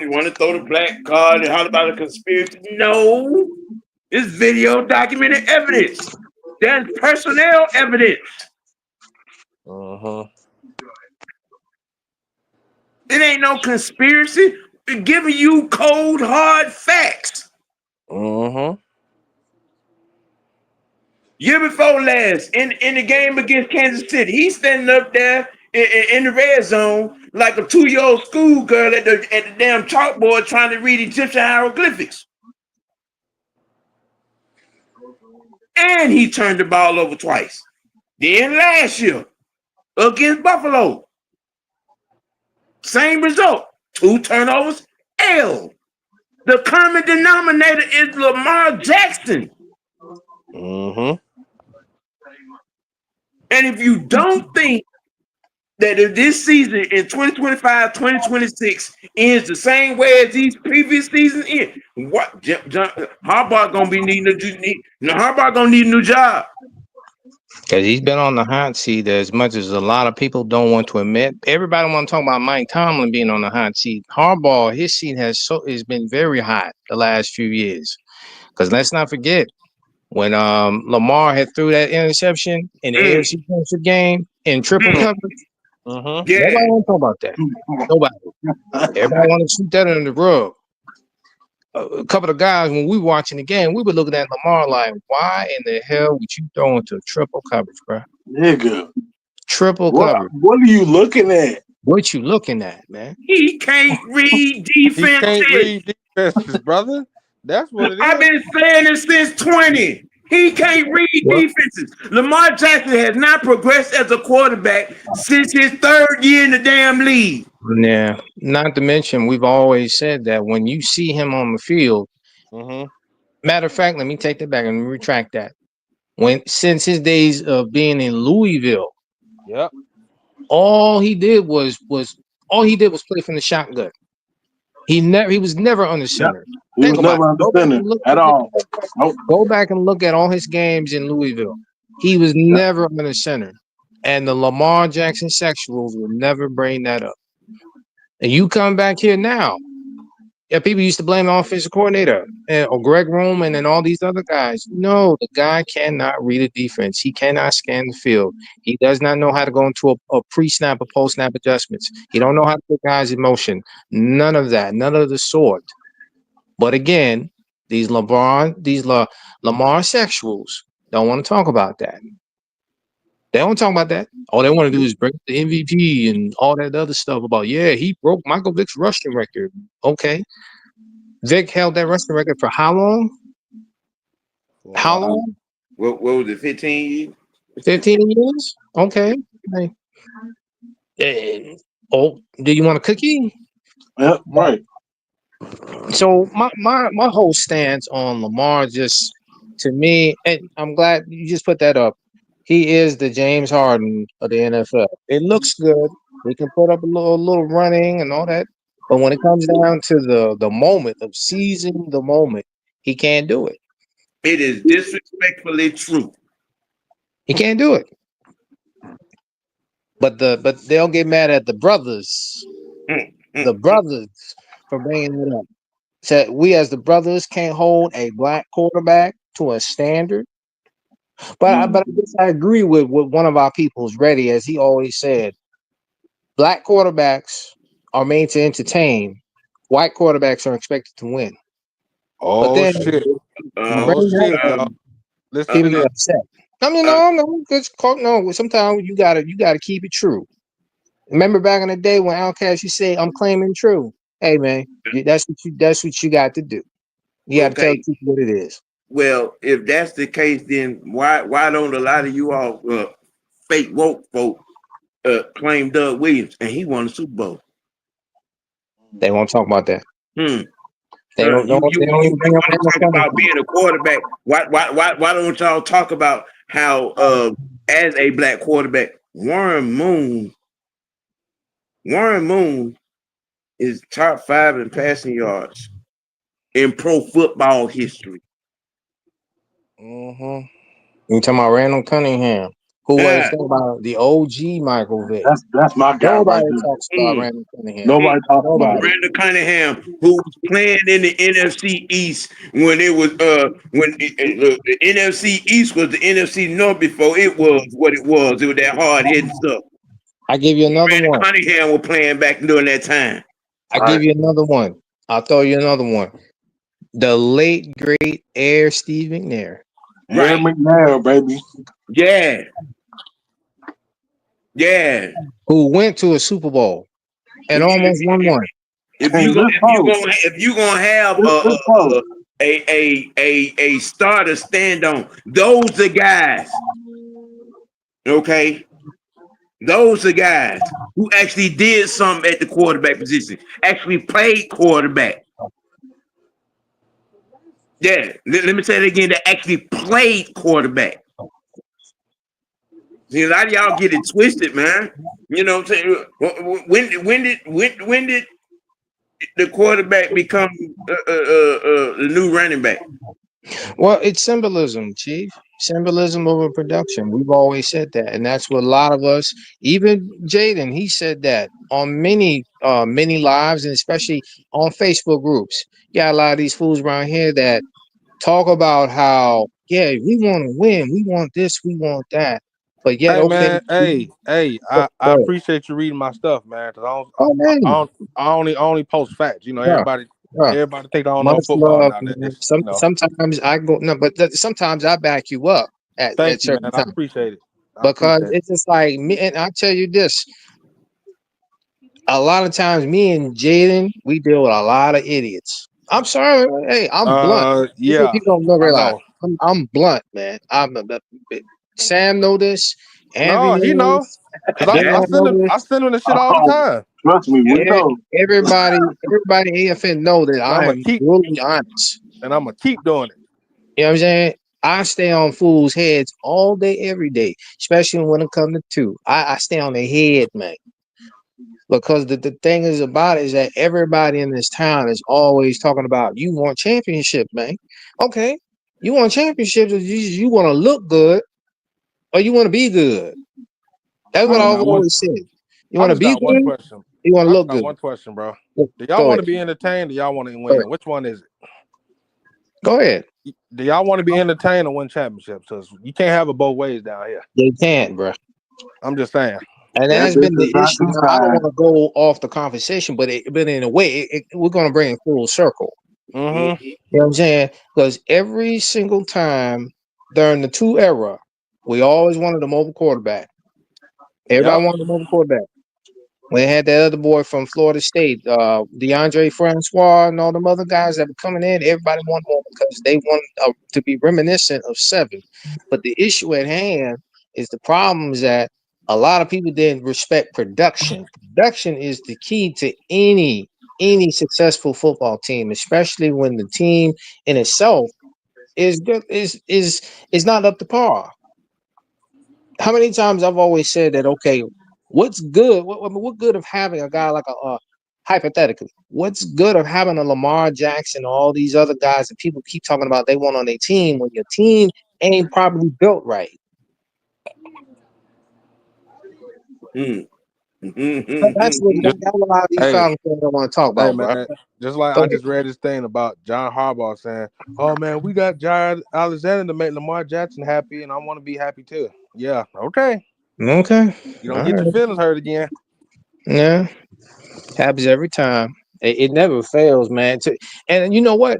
the black card and holler about a conspiracy? No. It's video documented evidence. There's personnel evidence. It ain't no conspiracy. We're giving you cold, hard facts. Year before last, in the game against Kansas City, he's standing up there in the red zone like a 2-year-old schoolgirl at the damn chalkboard trying to read Egyptian hieroglyphics. And he turned the ball over twice. Then last year, against Buffalo, same result. 2 turnovers, L. The common denominator is Lamar Jackson. And if you don't think that if this season in 2025, 2026 ends the same way as these previous seasons end, what Harbaugh gonna be needing Harbaugh gonna need a new job. Because he's been on the hot seat as much as a lot of people don't want to admit. Everybody want to talk about Mike Tomlin being on the hot seat. Harbaugh, his seat has been very hot the last few years. Because let's not forget, when Lamar had threw that interception in the AFC Championship game in triple coverage, Mm-hmm. Yeah, nobody want to talk about that. Nobody. Everybody want to shoot that under the rug. A couple of guys, when we were watching the game, we were looking at Lamar like, why in the hell would you throw into triple coverage, bro? Nigga. Triple coverage. What are you looking at? What you looking at, man? he can't read He defense. can't read defenses, brother. That's what it is. I've been saying it since 20. He can't read defenses. Lamar Jackson has not progressed as a quarterback since his third year in the damn league. Yeah. Not to mention, we've always said that when you see him on the field, matter of fact, let me take that back and retract that. Since his days of being in Louisville, Yep. all he did was play from the shotgun. He was never under center. He was never under center at all. Nope. Go back and look at all his games in Louisville. He was never under center. And the Lamar Jackson sexuals will never bring that up. And you come back here now. Yeah, people used to blame the offensive coordinator or Greg Roman and all these other guys. No, the guy cannot read a defense. He cannot scan the field. He does not know how to go into a pre-snap or post-snap adjustments. He don't know how to put guys in motion. None of that. None of the sort. But again, these Lamar sexuals don't want to talk about that. They don't talk about that. All they want to do is bring the MVP and all that other stuff about, yeah, he broke Michael Vick's rushing record. Okay. Vick held that rushing record for how long? How long? What was it, 15 years? 15 years? Okay. Do you want a cookie? Yeah, right. So my whole stance on Lamar just, to me, and I'm glad you just put that up. He is the James Harden of the NFL. It looks good. He can put up a little running and all that. But when it comes down to the moment of seizing the moment, he can't do it. It is disrespectfully true. He can't do it. But they'll get mad at the brothers. The brothers for bringing it up. Said we as the brothers can't hold a black quarterback to a standard. But I guess I agree with one of our people's Ready, as he always said, black quarterbacks are made to entertain. White quarterbacks are expected to win. Oh, but then, shit. Let's people get upset. I mean, no. Sometimes you gotta keep it true. Remember back in the day when Outkast, you say, "I'm claiming true." Hey, man, that's what you got to do. You got to tell people what it is. Well, if that's the case, then why don't a lot of you all fake woke folk claim Doug Williams and he won the Super Bowl? They won't talk about that. They don't even bring up talk about being a quarterback. Why don't y'all talk about how as a black quarterback, Warren Moon is top 5 in passing yards in pro football history. You talking about Randall Cunningham, who was about the OG Michael Vick. That's my guy. Nobody talks about Randall Cunningham. Nobody talks about Randall Cunningham, who was playing in the NFC East when it was when the NFC East was the NFC North before it was what it was. It was that hard hitting stuff. I give you another one. Cunningham was playing back during that time. Give you another one. I'll throw you another one. The late great Air Steve McNair. Air McNair, baby. Yeah. Who went to a Super Bowl and almost won one. If you gonna have a starter stand on, those are guys. Okay. Those are guys who actually did something at the quarterback position, actually played quarterback. Yeah, let me say it again. That actually played quarterback. See, a lot of y'all get it twisted, man. You know what I'm saying? When did the quarterback become the new running back? Well, it's symbolism, Chief. Symbolism over production. We've always said that, and that's what a lot of us, even Jaden, he said that on many lives, and especially on Facebook groups. Got a lot of these fools around here that talk about how, yeah, we want to win, we want this, we want that, but yet, Hey okay, man, I go appreciate you reading my stuff, man. Cause oh man, I only post facts. You know, yeah, yeah. everybody think I don't know Much football love, now. That man. this, you know. Sometimes I go no, but sometimes I back you up at Thank you, certain man. I times. appreciate it. I Because appreciate it. it's just like me, and I tell you this, a lot of times me and Jaden, we deal with a lot of idiots. I'm sorry, hey, I'm blunt. Yeah, People don't know I realize know. I'm blunt, man. Sam know this, Andrew No, he know know. this, Cause Dale know I this. send him the shit all the Oh, time. trust me, we Yeah. know. Everybody AFN know that And I'm I gonna am keep brutally honest. doing it. You know what I'm saying? I stay on fools' heads all day, every day, especially when it comes to two. I stay on their head, man. Because the thing is about it is that everybody in this town is always talking about you want championship, man. Okay, you want championships, you want to look good or you want to be good. That's I what just I've got one. always said. You I want to just be got one good, question. you want to I just look got good. one question, bro. Do y'all Go want ahead. to be entertained? Do y'all want to Go ahead. win? Which one is it? Go ahead. Do y'all want to be entertained or win championships? Because you can't have it both ways down here. They can't, bro. I'm just saying. And At that's this been the issue. exact Now, I don't time, want to go off the conversation, but in a way, we're going to bring it full circle. Mm-hmm. You know what I'm saying? Because every single time during the two era, we always wanted a mobile quarterback. Yep. Everybody wanted a mobile quarterback. We had that other boy from Florida State, DeAndre Francois, and all them other guys that were coming in. Everybody wanted one because they wanted to be reminiscent of seven. But the issue at hand is the problem is that a lot of people didn't respect production. Production is the key to any successful football team, especially when the team in itself is good is not up to par. How many times I've always said that? Okay, what's good? What good of having a guy like hypothetically? What's good of having a Lamar Jackson, all these other guys that people keep talking about they want on their team when your team ain't probably built right? Mm. That's Just what a lot of these hey, Falcons fans don't want to talk hey, about, bro. man. Just like Go I ahead. just read this thing about John Harbaugh saying, "Oh man, we got Jared Alexander to make Lamar Jackson happy, and I want to be happy too." Yeah. Okay. Okay. You don't All get your right. feelings hurt again. Yeah. Happens every time. It never fails, man. And you know what?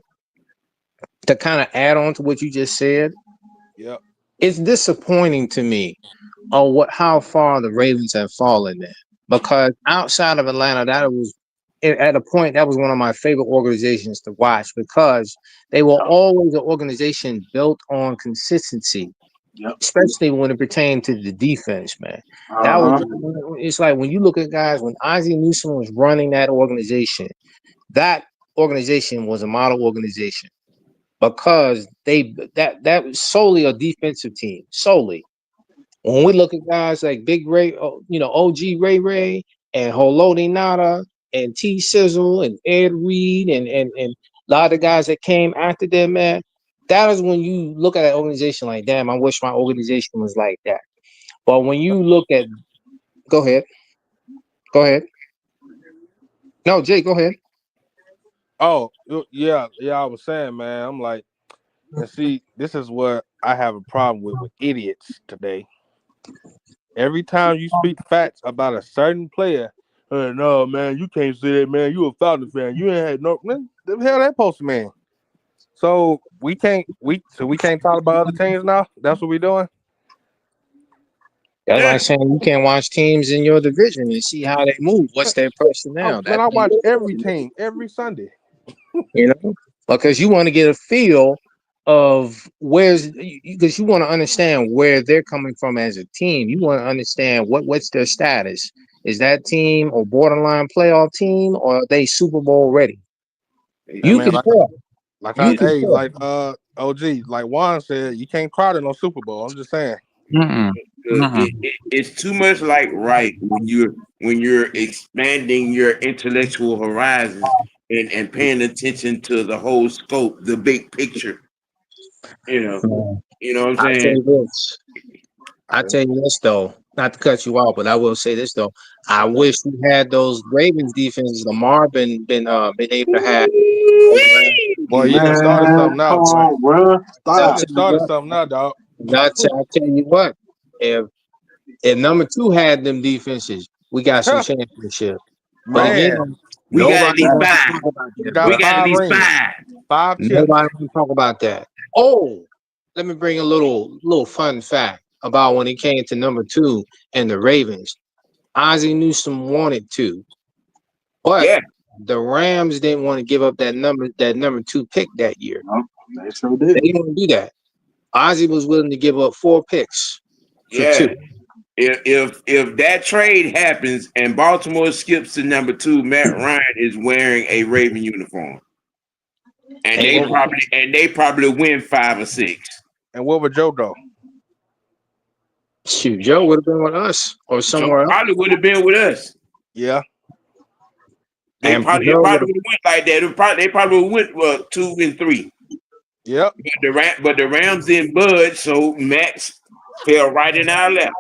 To kind of add on to what you just said, Yep. it's disappointing to me on how far the Ravens have fallen there. Because outside of Atlanta, that was at a point that was one of my favorite organizations to watch because they were always an organization built on consistency, yep. especially when it pertained to the defense, man. That was Uh-huh. it's like when you look at guys when Ozzie Newsome was running that organization was a model organization because that was solely a defensive team, solely. When we look at guys like Big Ray, OG Ray and Holodi Nada and T Sizzle and Ed Reed and a lot of the guys that came after them, man, that is when you look at an organization like, damn, I wish my organization was like that. But when you look at, go ahead, go ahead. No, Jay, go ahead. Oh, yeah, yeah. I was saying, man. I'm like, and see, this is what I have a problem with idiots today. Every time you speak facts about a certain player, no man, you can't say that, man. You a Falcons fan. You ain't had no man. The hell that post man. So we can't talk about other teams now. That's what we doing. That's like saying you can't watch teams in your division and see how they move. What's their personnel? Man, That I be watch every team every Sunday. you know, because you want to get a feel of because you want to understand where they're coming from as a team. You want to understand what's their status. Is that team or borderline playoff team, or are they Super Bowl ready? Hey You man, can tell. like You can tell. OG, like Juan said, you can't crowd in no Super Bowl. I'm just saying. Mm-mm. Mm-mm. It's too much like right when you're expanding your intellectual horizons and paying attention to the whole scope, the big picture. You know, Man, you know what I'm I tell saying? you this. I tell you this though, not to cut you off, but I will say this though. I wish we had those Ravens defenses. Lamar been able to have. Boy, you done started Man, something now, come boy. on, bro. I'll You Stop. done tell you started what. something now, dog. I'll tell you what. If number two had them defenses, we got some championship. But Man, again, We got at nobody least wants to five. talk about you that, We got bro. got at 5 least rings, five. 5 chips. Nobody wants to talk about that. Oh, let me bring a little fun fact about when it came to number two and the Ravens. Ozzie Newsome wanted to, but Yeah, the Rams didn't want to give up that number two pick that year. No, they sure They did. didn't want to do that. Ozzie was willing to give up 4 picks for yeah. 2. If that trade happens and Baltimore skips to number two, Matt Ryan is wearing a Raven uniform, and And they probably win 5 or 6. And what would Joe do? shoot, Joe would have been with us or Joe somewhere else. probably would have been with us. Yeah. They And probably Joe would would have went like that. They probably went 2 and 3. Yep. But the Rams didn't budge, so Max fell right in our lap.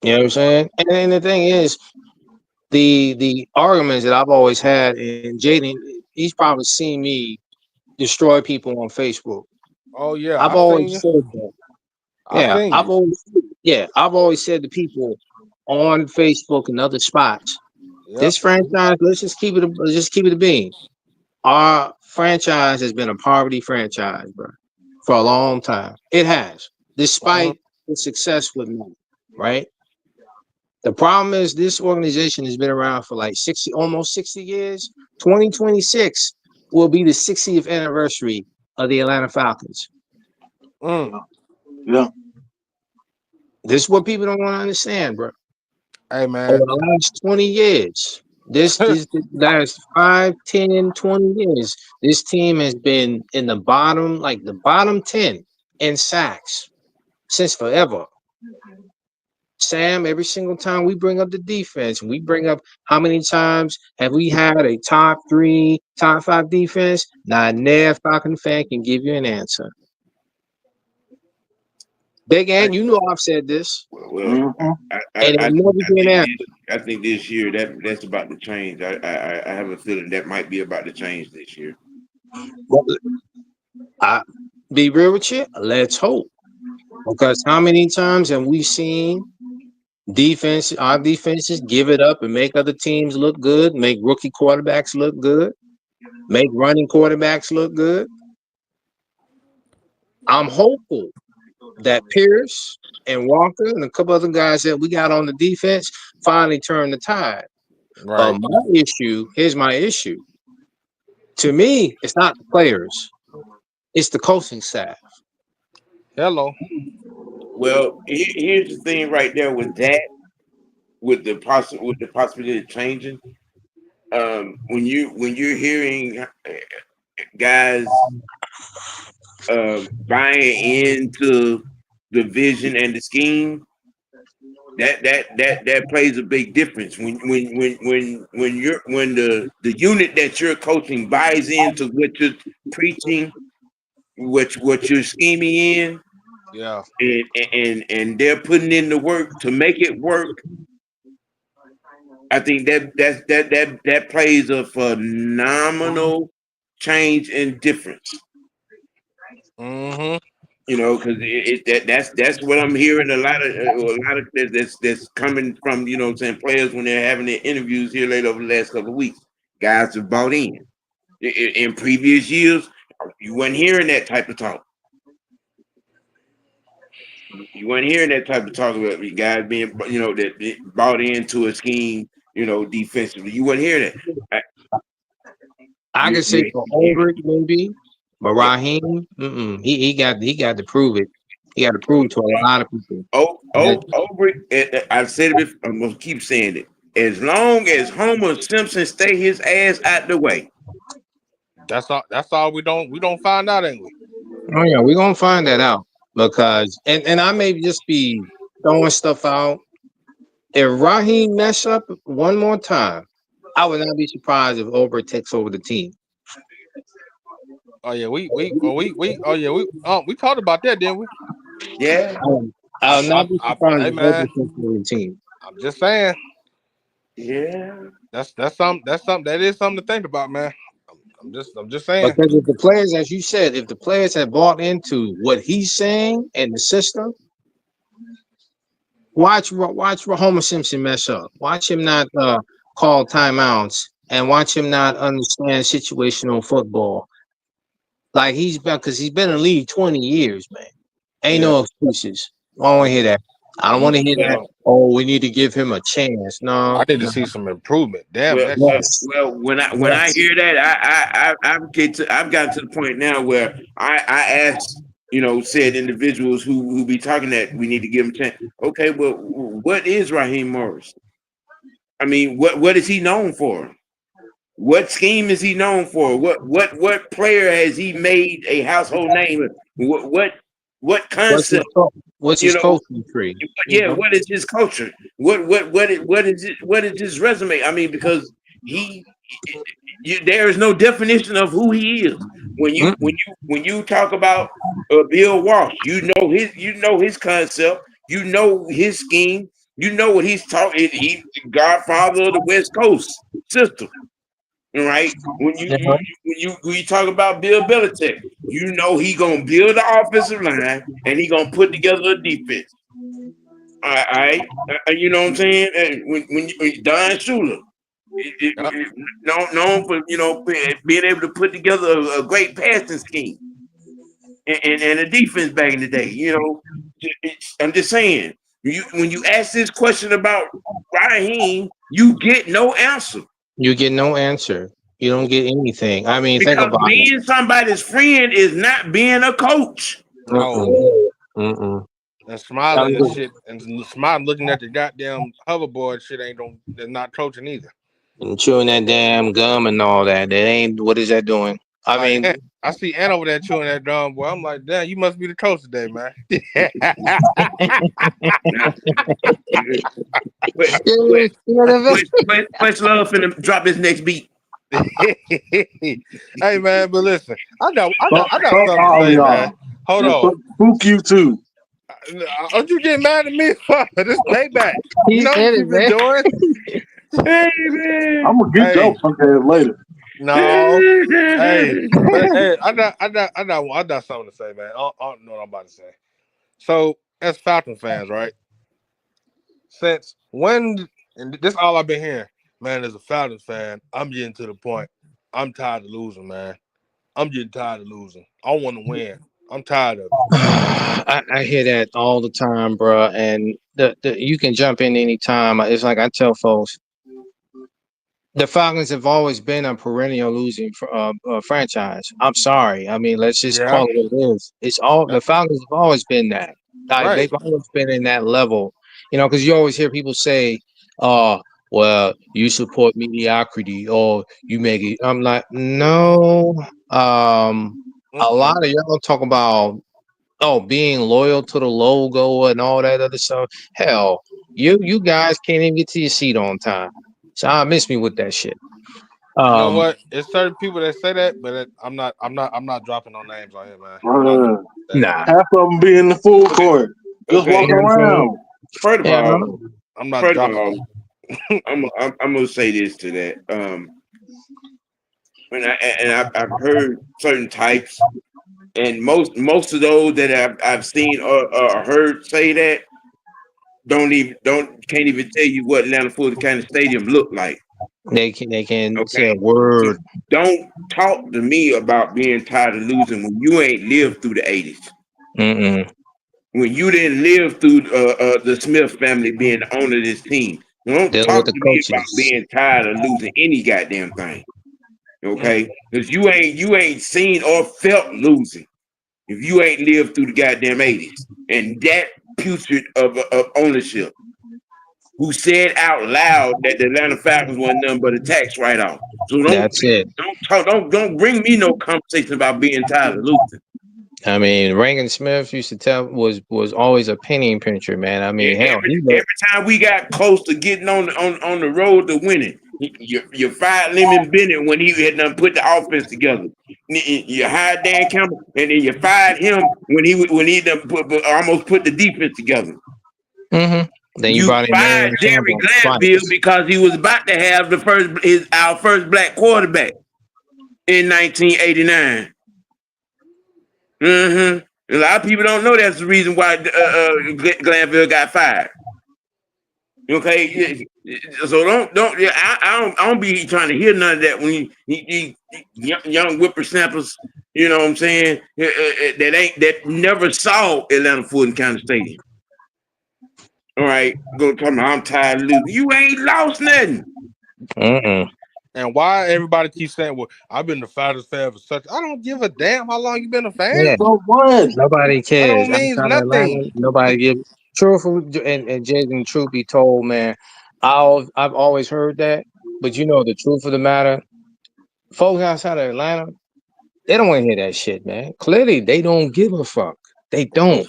you know what I'm saying? And then the thing is, the arguments that I've always had, and Jaden, he's probably seen me destroy people on Facebook. Oh yeah, I've I seen always you. said that. I Yeah, seen you. I've always said to people on Facebook and other spots, Yep. this franchise, let's just keep it a bean. Our franchise has been a poverty franchise, bro, for a long time. It has, despite the success with money, right? The problem is this organization has been around for like 60, almost 60 years. 2026 will be the 60th anniversary of the Atlanta Falcons. Mm. Yeah. This is what people don't want to understand, bro. Hey Over man. the last 20 years, this last 5, 10, 20 years, this team has been in the bottom, like the bottom 10 in sacks since forever. Sam, every single time we bring up the defense, we bring up how many times have we had a top 3, top 5 defense? Not near Falcon fan can give you an answer. Big Ant, you know I've said this, Well, Mhm. and it never been answered. I think this year that's about to change. I have a feeling that might be about to change this year. But I be real with you. Let's hope, because how many times have we seen our defenses give it up and make other teams look good, make rookie quarterbacks look good, make running quarterbacks look good? I'm hopeful that Pierce and Walker and a couple other guys that we got on the defense finally turn the tide. Right. Here's my issue. To me, it's not the players, it's the coaching staff. Hello. Well, here's the thing right there with that, with the possibility of changing. When you're hearing guys buying into the vision and the scheme, that plays a big difference. When the unit that you're coaching buys into what you're preaching, what you're scheming in, Yeah. and they're putting in the work to make it work. I think that plays a phenomenal change in difference. Mm-hmm. You know, because that's what I'm hearing a lot of that's coming from, you know what I'm saying, players when they're having their interviews here late over the last couple of weeks. Guys have bought in. In previous years, you weren't hearing that type of talk. You weren't hearing that type of talk about guys being, you know, that bought into a scheme, you know, defensively. You wouldn't hear that. I can say for Ulrich maybe, but Yeah. Raheem, he got to prove it. He got to prove it to a lot of people. I've said it before, I'm gonna keep saying it. As long as Homer Simpson stay his ass out the way. That's all we don't find out, ain't we? Oh yeah, we're gonna find that out. because and I may just be throwing stuff out. If Raheem mess up one more time, I would not be surprised if Ober takes over the team. Oh yeah, we talked about that, didn't we? Yeah, I'll not be surprised Hey if Ober man, takes over the team. I'm just saying yeah. that's something that is something to think about, man. I'm just saying. Because if the players, as you said, if the players have bought into what he's saying and the system, watch Homer Simpson mess up. Watch him not call timeouts, and watch him not understand situational football. Like because he's been in the league 20 years, man. Ain't Yeah. no excuses. I don't want to hear that. I don't want to hear that. Well, Oh, we need to give him a chance. I No, need to no. see some improvement. Damn well, that well, shit. Yes. well. When I Yes. hear that, I've gotten to the point now where I ask, said individuals who be talking that we need to give him a chance. Okay, well, what is Raheem Morris? I mean, what is he known for? What scheme is he known for? What player has he made a household name? What What's his concept? what's You his know, coaching tree? You yeah. know? What is his culture? What is his resume? I mean, because he, there is no definition of who he is. Mm-mm. When you talk about Bill Walsh, you know his concept, you know his scheme, you know what he's talking. He's the godfather of the West Coast system. Right? Yeah. When you talk about Bill Belichick, you know he gonna build the offensive line and he gonna put together a defense. All right, you know what I'm saying? And when Don Shula, Yep. known for being able to put together a great passing scheme and a defense back in the day. I'm just saying. When you ask this question about Raheem, you get no answer. You get no answer. You don't get anything. I mean, think Because about it. being somebody's friend is not being a coach. No. Mm-mm. And smiling and shit, and smiling looking at the goddamn hoverboard shit they're not coaching either. And chewing that damn gum and all that. That ain't what is that doing? I Like, mean, I see Ann over there chewing that gum, boy. I'm like, damn, you must be the coach today, man. Now, yeah, Quest Love finna drop his next beat. Hey man, but listen, I got Fuck something to all say, man. y'all. Hold And on. fuck you too. Aren't you getting mad at me for this payback? You he know said what it, you've been man. doing? Hey man. I'm gonna get your punk ass later. No. Hey, but hey, I got something to say, man. I don't know what I'm about to say. So, as Falcon fans, right? Since when? And this all I've been hearing, man. As a Falcons fan, I'm getting to the point. I'm tired of losing, man. I'm getting tired of losing. I want to win. I'm tired of it. I hear that all the time, bro. And you can jump in anytime. It's like I tell folks, the Falcons have always been a perennial losing franchise. I'm sorry. I mean, let's just Yeah. call it what it is. It's all the Falcons have always been that. Like Right. they've always been in that level. Because you always hear people say, well, you support mediocrity or you make it." I'm like, no. A Mm-mm. lot of y'all talk about being loyal to the logo and all that other stuff. Hell, you guys can't even get to your seat on time. So I miss me with that shit. You know Um, what? It's certain people that say that, but I'm not dropping no names on here, man. I'm not Uh, doing that. nah. half of them be in the full court, just Okay. You walking know what I'm saying? around. First of Yeah. all, I'm not first of dropping. all, I'm gonna say this to that. I've heard certain types, and most of those that I've seen or heard say that can't even tell you what Atlanta Fulton County Stadium looked like. They can say a Okay, so word. don't talk to me about being tired of losing when you ain't lived through the '80s. Mm-mm. When you didn't live through the Smith family being the owner of this team. Don't Dealing with talk the to me about coaches. being tired of losing any goddamn thing. Mm. Okay, because you ain't seen or felt losing if you ain't lived through the goddamn '80s and that putrid of ownership who said out loud that the Atlanta Falcons wasn't nothing but a tax write-off. So That's it. don't bring me no conversation about being tired of losing. I mean, Rankin Smith used to tell was always a penny pincher, man. I mean, hell, Every time we got close to getting on the road to winning, you fired Lemon Bennett when he had done put the offense together. You hired Dan Campbell, and then you fired him when he done almost put the defense together. Mm-hmm. Then you brought in fired Jerry Glanville because he was about to have our first black quarterback in 1989. A lot of people don't know that's the reason why Glanville got fired. Okay, so I don't be trying to hear none of that when you young whippersnappers. You know what I'm saying? That never saw Atlanta Fulton County Stadium. All right, go tell me I'm tired of losing. You ain't lost nothing. And why everybody keeps saying, "Well, I've been the Falcons fan for such." I don't give a damn how long you been a fan. Yeah. So what? Nobody cares. That don't mean nothing. Atlanta, nobody gives. Truthful and Jason, truth be told, man, I've always heard that, but you know the truth of the matter, folks outside of Atlanta, they don't want to hear that shit, man. Clearly, they don't give a fuck. They don't.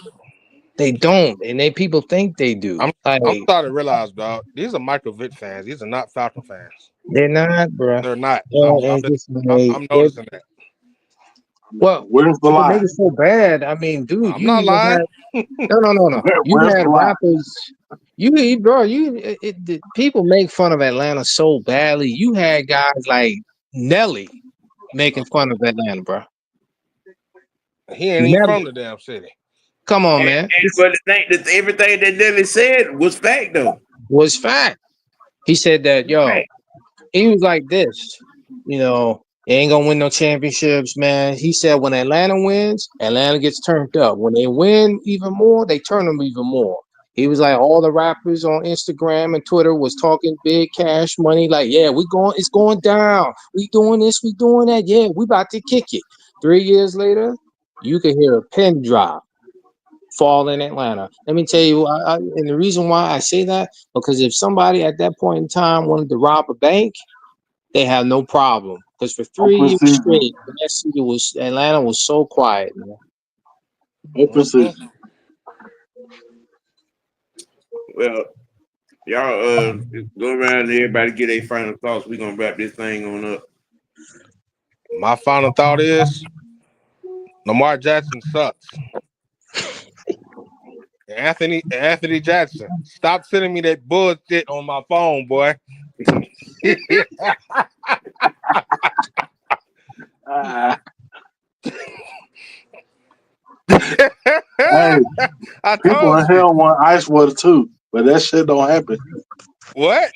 And people think they do. I'm starting to realize, dog. These are Michael Vick fans. These are not Falcon fans. They're not, bro. They're not. I'm noticing that. Well, where's the lie? Make it so bad. I mean, dude, I'm not lying. No. You had rappers. People make fun of Atlanta so badly. You had guys like Nelly making fun of Atlanta, bro. He ain't even from the damn city. Come on, man. But everything that Nelly said was fact, though. Was fact. He said that, he was like this, they ain't gonna win no championships, man. He said when Atlanta wins, Atlanta gets turned up. When they win even more, they turn them even more. He was like, all the rappers on Instagram and Twitter was talking big cash money, like, yeah, it's going down. We doing this, we doing that. Yeah, we about to kick it. 3 years later, you can hear a pin drop fall in Atlanta. Let me tell you, and the reason why I say that, because if somebody at that point in time wanted to rob a bank, they have no problem. Because for 3 years straight, Atlanta was so quiet, man. Well, y'all go around and everybody get their final thoughts. We're gonna wrap this thing on up. My final thought is Lamar Jackson sucks. Anthony Jackson, stop sending me that bullshit on my phone, boy. Hey, people in hell want ice water too, but that shit don't happen. What?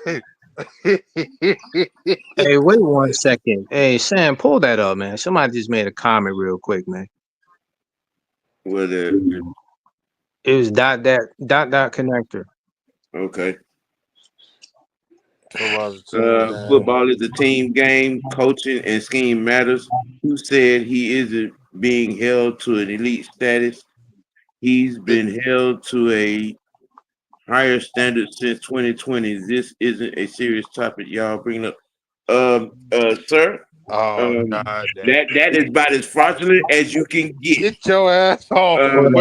Hey, wait 1 second. Hey, Sam, pull that up, man. Somebody just made a comment real quick, man. It was dot connector. Okay. Football is a team game. Coaching and scheme matters. Who said he isn't being held to an elite status? He's been held to a higher standard since 2020. This isn't a serious topic y'all bring up. Sir. God, that is about as fraudulent as you can get. Get your ass off. And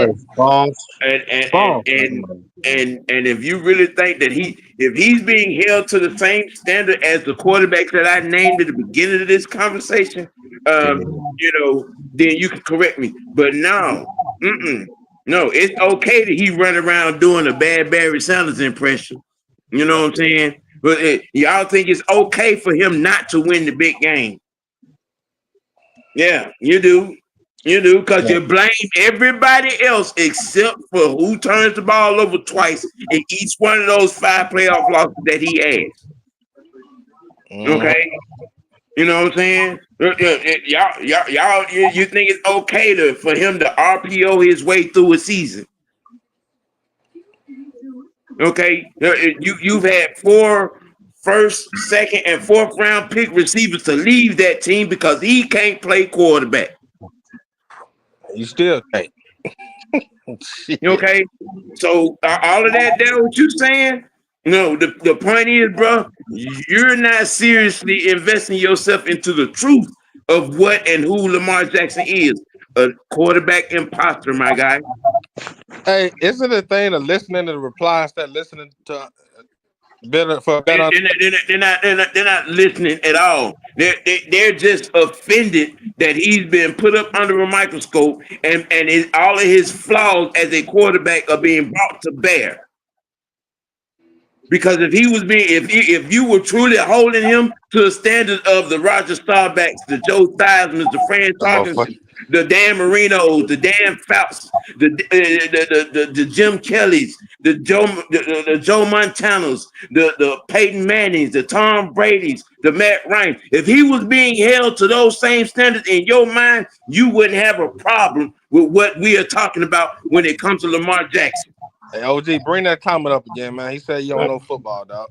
if you really think that if he's being held to the same standard as the quarterbacks that I named at the beginning of this conversation, then you can correct me. But no, it's okay that he run around doing a bad Barry Sanders impression. You know what I'm saying? But y'all think it's okay for him not to win the big game? Yeah, you do. Because you blame everybody else except for who turns the ball over twice in each one of those 5 playoff losses that he has. Okay? You know what I'm saying? Y'all, you think it's okay for him to RPO his way through a season? Okay? You've had 4 first, second, and fourth round pick receivers to leave that team because he can't play quarterback. You still can't. Okay, so all of that what you saying? No, the point is, bro, you're not seriously investing yourself into the truth of what and who Lamar Jackson is. A quarterback imposter, my guy. Hey, isn't it a thing to listening to the replies instead of listening to better for a better? They're not listening at all. They're just offended that he's been put up under a microscope and all of his flaws as a quarterback are being brought to bear. Because if you were truly holding him to the standard of the Roger Starbacks, the Joe Theismans, the Fran Tarkins, the Dan Marinos, the Dan Fouts, the Jim Kellys, the Joe Montanas, the Peyton Mannings, the Tom Brady's, the Matt Ryan. If he was being held to those same standards in your mind, you wouldn't have a problem with what we are talking about when it comes to Lamar Jackson. Hey, OG, bring that comment up again, man. He said you don't know football, dog.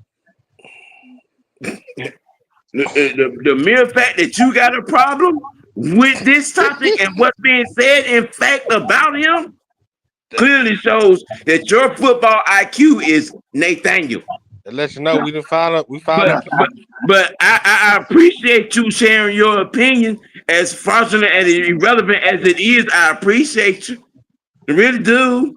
The mere fact that you got a problem with this topic and what's being said, in fact, about him, clearly shows that your football IQ is Nathaniel. It lets you know we didn't find out. But I appreciate you sharing your opinion, as fraudulent and irrelevant as it is. I appreciate you. I really do.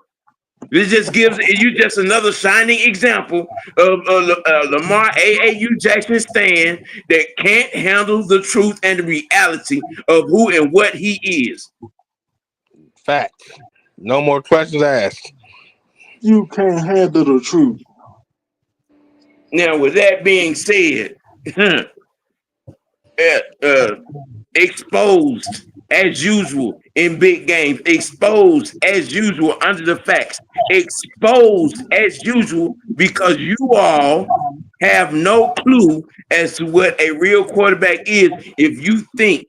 This just gives you just another shining example of Lamar AAU Jackson stand that can't handle the truth and the reality of who and what he is. Fact. No more questions asked. You can't handle the truth. Now, with that being said, exposed as usual in big games, exposed as usual under the facts, exposed as usual because you all have no clue as to what a real quarterback is if you think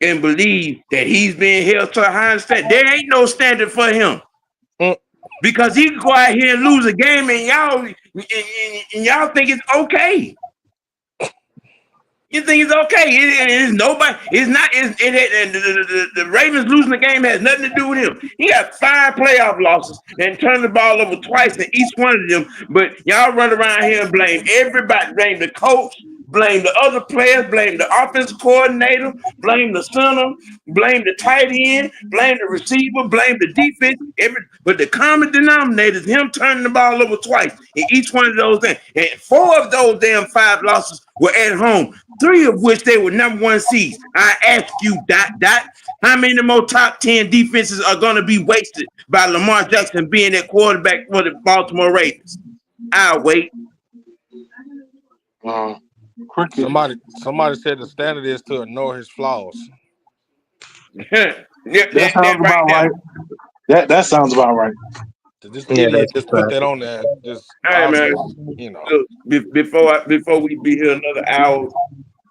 and believe that he's being held to a higher standard. There ain't no standard for him. Because he can go out here and lose a game and y'all think it's okay. You think it's okay? It's nobody. It's not. The Ravens losing the game has nothing to do with him. He got 5 playoff losses and turned the ball over twice in each one of them. But y'all run around here and blame everybody. Blame the coach. Blame the other players. Blame the offensive coordinator. Blame the center. Blame the tight end. Blame the receiver. Blame the defense. But the common denominator is him turning the ball over twice in each one of those things. And 4 of those damn 5 losses were at home. 3 of which they were number 1 seeds. I ask you, how many more top 10 defenses are going to be wasted by Lamar Jackson being that quarterback for the Baltimore Ravens? I'll wait. Somebody said the standard is to ignore his flaws. That sounds about right. That sounds about right. Just put that on there. Just all right, man. You know, look, before we be here another hour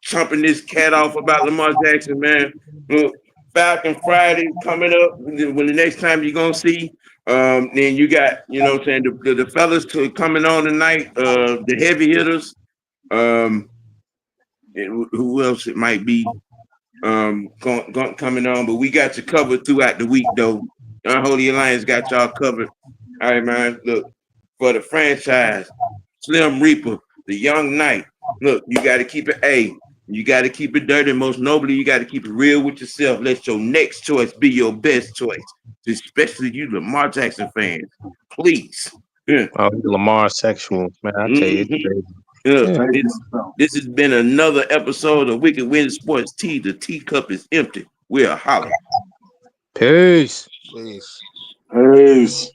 chomping this cat off about Lamar Jackson, man. Look, Falcon Friday coming up. When the next time you're gonna see, then you got, you know what I'm saying, the fellas coming on tonight, the heavy hitters. Who else it might be coming on, but we got you covered throughout the week though. Unholy Alliance got y'all covered. All right, man. Look, for the franchise, Slim Reaper, the Young Knight. Look, you got to keep it A. You got to keep it dirty. Most nobly, you got to keep it real with yourself. Let your next choice be your best choice, especially you Lamar Jackson fans. Please. Yeah. Oh, Lamar sexual, man. I tell you. This has been another episode of Wicked Win Sports Tea. The teacup is empty. We're hollering. Peace. Peace. Peace.